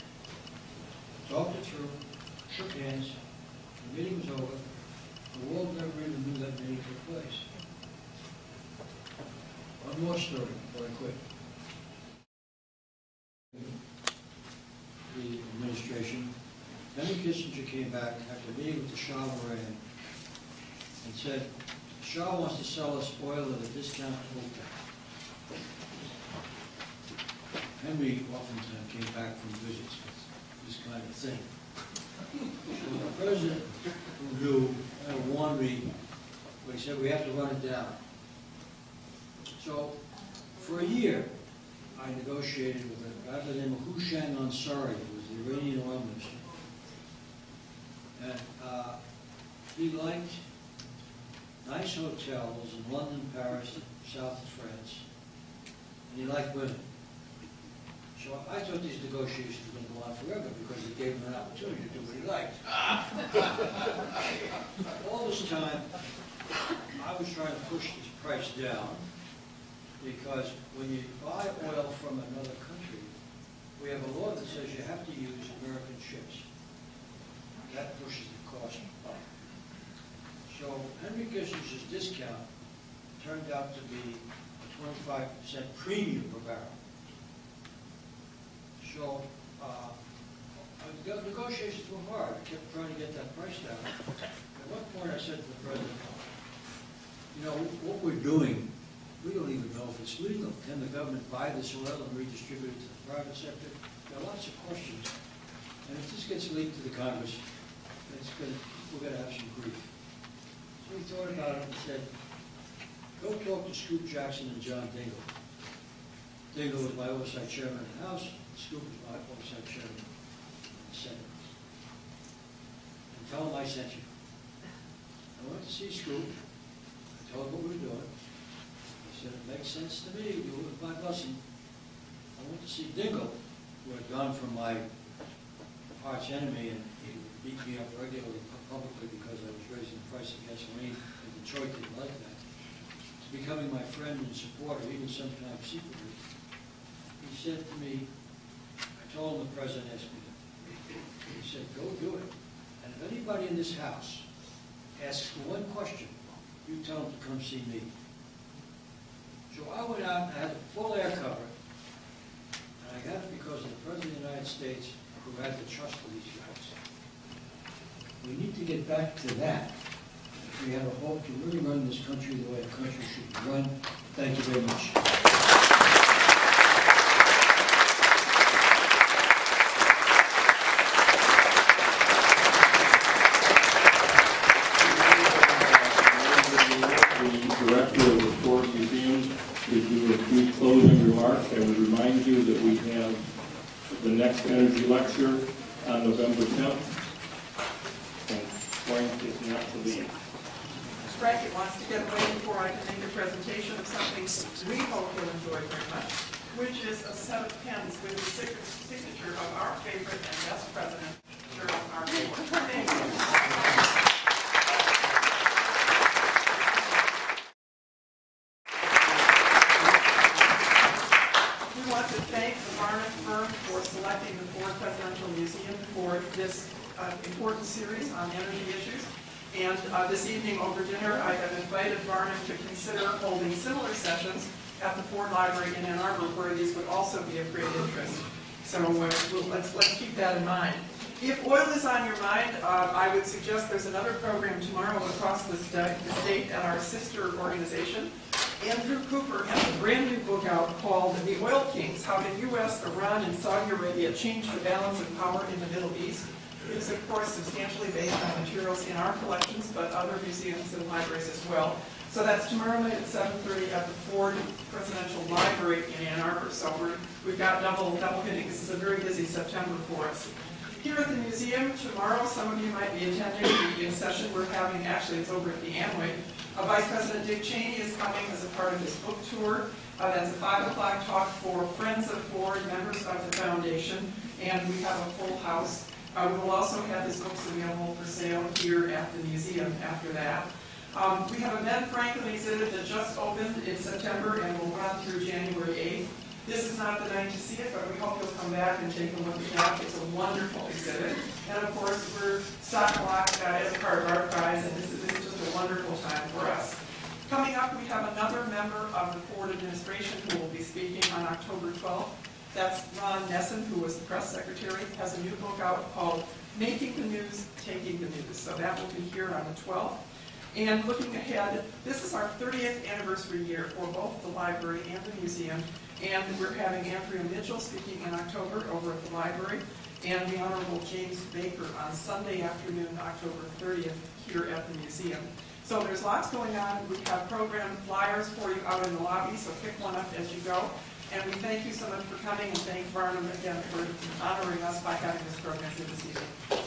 Talked it through, shook hands, the meeting was over, the world never even knew that meeting took place. One more story before I quit. The administration, Henry Kissinger came back after meeting with the Shah of Iran and said, the Shah wants to sell us oil at a discount to OPEC. Henry oftentimes came back from visits with this kind of thing. So the president, who knew, warned me, but he said, we have to run it down. So, for a year, I negotiated with a guy by the name of Hussein Ansari, who was the Iranian oil minister. And he liked nice hotels in London, Paris, south of France, and he liked women. So I thought these negotiations were going to go on forever because it gave him an opportunity to do what he liked. All this time, I was trying to push this price down because when you buy oil from another country, we have a law that says you have to use American ships. That pushes the cost up. So Henry Kissinger's discount turned out to be a 25% premium per barrel. So the negotiations were hard. I kept trying to get that price down. At one point I said to the president, you know, what we're doing, we don't even know if it's legal. Can the government buy this oil and redistribute it to the private sector? There are lots of questions. And if this gets leaked to the Congress, we're going to have some grief. So he thought about it and said, go talk to Scoop Jackson and John Dingell. Dingell was my oversight chairman in the House. Scoop was my oversight chairman in the Senate. And tell him I sent you. I went to see Scoop. I told him what we were doing. He said, it makes sense to me. Do it with my blessing. I went to see Dingell, who had gone from my arch enemy, and he beat me up regularly publicly because I was raising the price of gasoline, and Detroit didn't like that. He's becoming my friend and supporter, even sometimes secretly. He said to me, I told him the president asked me to. He said, go do it. And if anybody in this house asks one question, you tell them to come see me. So I went out and I had a full air cover. And I got it because of the President of the United States, who had the trust of these guys. We need to get back to that. We have a hope to really run this country the way a country should be run. Thank you very much. The director of the Ford Museum is doing a few closing remarks. I would remind you that we have the next energy lecture on November 10th. And Frank is not to leave. Frank wants to get away before I can make a presentation of something we hope you'll enjoy very much, which is a set of pens with the signature of our favorite and best president, Gerald R. Thank you. We want to thank the Varnick firm for selecting the Ford Presidential Museum for this important series on energy issues. And this evening over dinner, I have invited Varnick to consider holding similar sessions at the Ford Library in Ann Arbor, where these would also be of great interest. So let's keep that in mind. If oil is on your mind, I would suggest there's another program tomorrow across the state at our sister organization. Andrew Cooper has a brand new book out called The Oil Kings, How the U.S., Iran, and Saudi Arabia Changed the Balance of Power in the Middle East. It is, of course, substantially based on materials in our collections, but other museums and libraries as well. So that's tomorrow night at 7:30 at the Ford Presidential Library in Ann Arbor. So we've got double hitting. This is a very busy September for us. Here at the museum tomorrow, some of you might be attending the session we're having. Actually, it's over at the Amway. Vice President Dick Cheney is coming as a part of his book tour. That's a 5 o'clock talk for Friends of Ford, members of the foundation, and we have a full house. We will also have his books available for sale here at the museum after that. We have a Ben Franklin exhibit that just opened in September and will run through January 8th. This is not the night to see it, but we hope you'll come back and take a look at that. It's a wonderful exhibit. And of course, we're stock-locked as a part of our prize, and this is just a wonderful time for us. Coming up, we have another member of the Ford administration who will be speaking on October 12th. That's Ron Nessen, who was the press secretary, has a new book out called Making the News, Taking the News. So that will be here on the 12th. And looking ahead, this is our 30th anniversary year for both the library and the museum. And we're having Andrea Mitchell speaking in October over at the library, and the Honorable James Baker on Sunday afternoon, October 30th, here at the museum. So there's lots going on. We have program flyers for you out in the lobby, so pick one up as you go. And we thank you so much for coming, and thank Varnum again for honoring us by having this program here this evening.